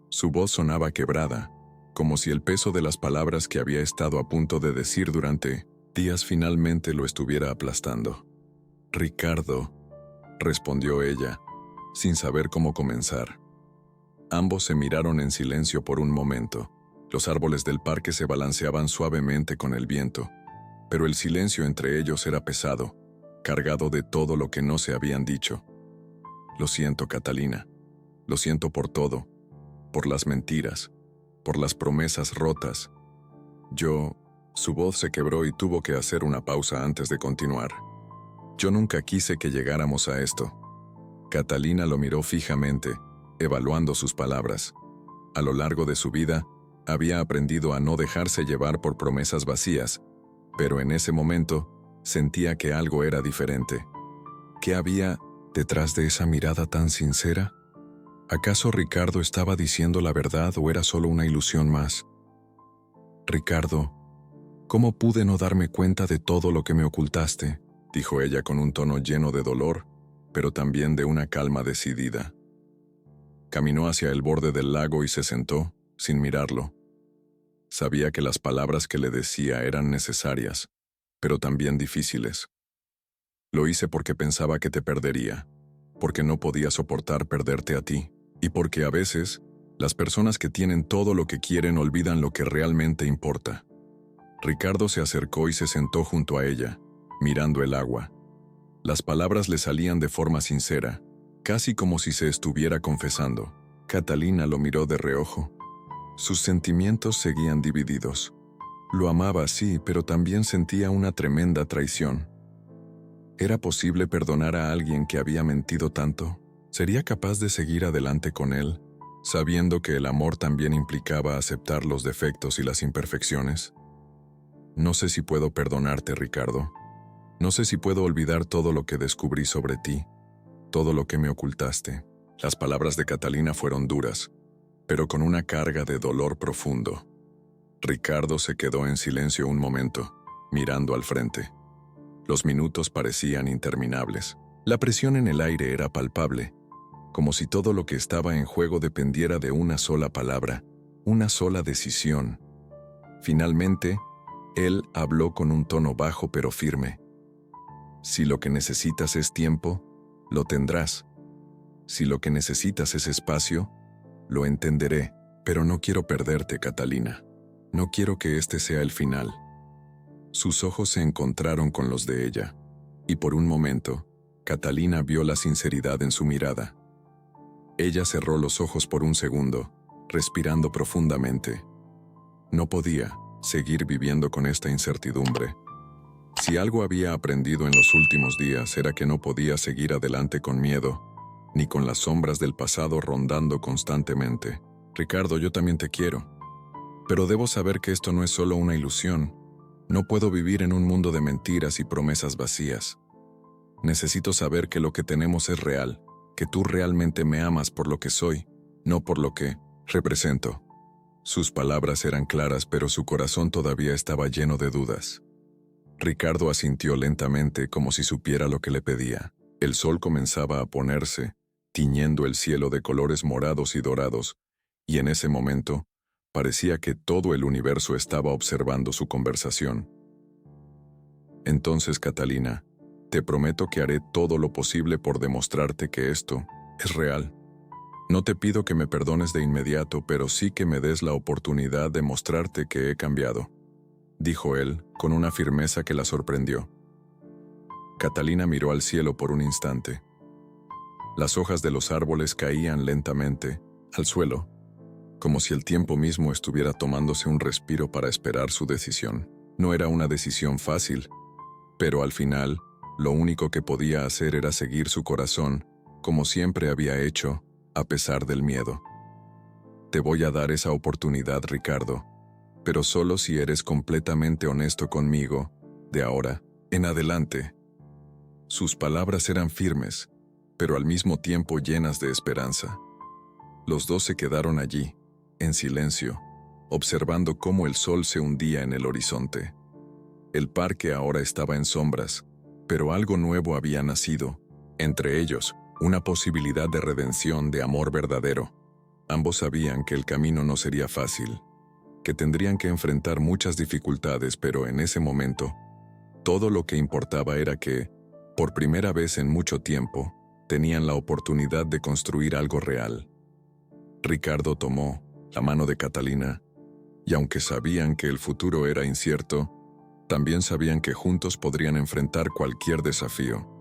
Su voz sonaba quebrada, como si el peso de las palabras que había estado a punto de decir durante días finalmente lo estuviera aplastando. «Ricardo», respondió ella, sin saber cómo comenzar. Ambos se miraron en silencio por un momento. Los árboles del parque se balanceaban suavemente con el viento, pero el silencio entre ellos era pesado, cargado de todo lo que no se habían dicho. «Lo siento, Catalina. Lo siento por todo, por las mentiras, por las promesas rotas. Su voz se quebró y tuvo que hacer una pausa antes de continuar. «Yo nunca quise que llegáramos a esto». Catalina lo miró fijamente, evaluando sus palabras. A lo largo de su vida, había aprendido a no dejarse llevar por promesas vacías, pero en ese momento sentía que algo era diferente. ¿Qué había detrás de esa mirada tan sincera? ¿Acaso Ricardo estaba diciendo la verdad o era solo una ilusión más? «Ricardo, ¿cómo pude no darme cuenta de todo lo que me ocultaste?», dijo ella con un tono lleno de dolor, pero también de una calma decidida. Caminó hacia el borde del lago y se sentó, sin mirarlo. Sabía que las palabras que le decía eran necesarias, pero también difíciles. «Lo hice porque pensaba que te perdería, porque no podía soportar perderte a ti, y porque a veces, las personas que tienen todo lo que quieren olvidan lo que realmente importa». Ricardo se acercó y se sentó junto a ella, mirando el agua. Las palabras le salían de forma sincera, casi como si se estuviera confesando. Catalina lo miró de reojo. Sus sentimientos seguían divididos. Lo amaba, sí, pero también sentía una tremenda traición. ¿Era posible perdonar a alguien que había mentido tanto? ¿Sería capaz de seguir adelante con él, sabiendo que el amor también implicaba aceptar los defectos y las imperfecciones? «No sé si puedo perdonarte, Ricardo. No sé si puedo olvidar todo lo que descubrí sobre ti, todo lo que me ocultaste». Las palabras de Catalina fueron duras, pero con una carga de dolor profundo. Ricardo se quedó en silencio un momento, mirando al frente. Los minutos parecían interminables. La presión en el aire era palpable, como si todo lo que estaba en juego dependiera de una sola palabra, una sola decisión. Finalmente, él habló con un tono bajo pero firme. «Si lo que necesitas es tiempo, lo tendrás. Si lo que necesitas es espacio, lo entenderé, pero no quiero perderte, Catalina. No quiero que este sea el final». Sus ojos se encontraron con los de ella, y por un momento, Catalina vio la sinceridad en su mirada. Ella cerró los ojos por un segundo, respirando profundamente. No podía seguir viviendo con esta incertidumbre. Si algo había aprendido en los últimos días era que no podía seguir adelante con miedo, ni con las sombras del pasado rondando constantemente. «Ricardo, yo también te quiero. Pero debo saber que esto no es solo una ilusión. No puedo vivir en un mundo de mentiras y promesas vacías. Necesito saber que lo que tenemos es real, que tú realmente me amas por lo que soy, no por lo que represento». Sus palabras eran claras, pero su corazón todavía estaba lleno de dudas. Ricardo asintió lentamente como si supiera lo que le pedía. El sol comenzaba a ponerse, tiñendo el cielo de colores morados y dorados, y en ese momento, parecía que todo el universo estaba observando su conversación. «Entonces, Catalina, te prometo que haré todo lo posible por demostrarte que esto es real. No te pido que me perdones de inmediato, pero sí que me des la oportunidad de mostrarte que he cambiado», dijo él, con una firmeza que la sorprendió. Catalina miró al cielo por un instante. Las hojas de los árboles caían lentamente al suelo, como si el tiempo mismo estuviera tomándose un respiro para esperar su decisión. No era una decisión fácil, pero al final, lo único que podía hacer era seguir su corazón, como siempre había hecho, a pesar del miedo. «Te voy a dar esa oportunidad, Ricardo, pero solo si eres completamente honesto conmigo, de ahora en adelante». Sus palabras eran firmes, pero al mismo tiempo llenas de esperanza. Los dos se quedaron allí, en silencio, observando cómo el sol se hundía en el horizonte. El parque ahora estaba en sombras, pero algo nuevo había nacido, entre ellos, una posibilidad de redención, de amor verdadero. Ambos sabían que el camino no sería fácil, que tendrían que enfrentar muchas dificultades, pero en ese momento, todo lo que importaba era que, por primera vez en mucho tiempo, tenían la oportunidad de construir algo real. Ricardo tomó la mano de Catalina, y aunque sabían que el futuro era incierto, también sabían que juntos podrían enfrentar cualquier desafío.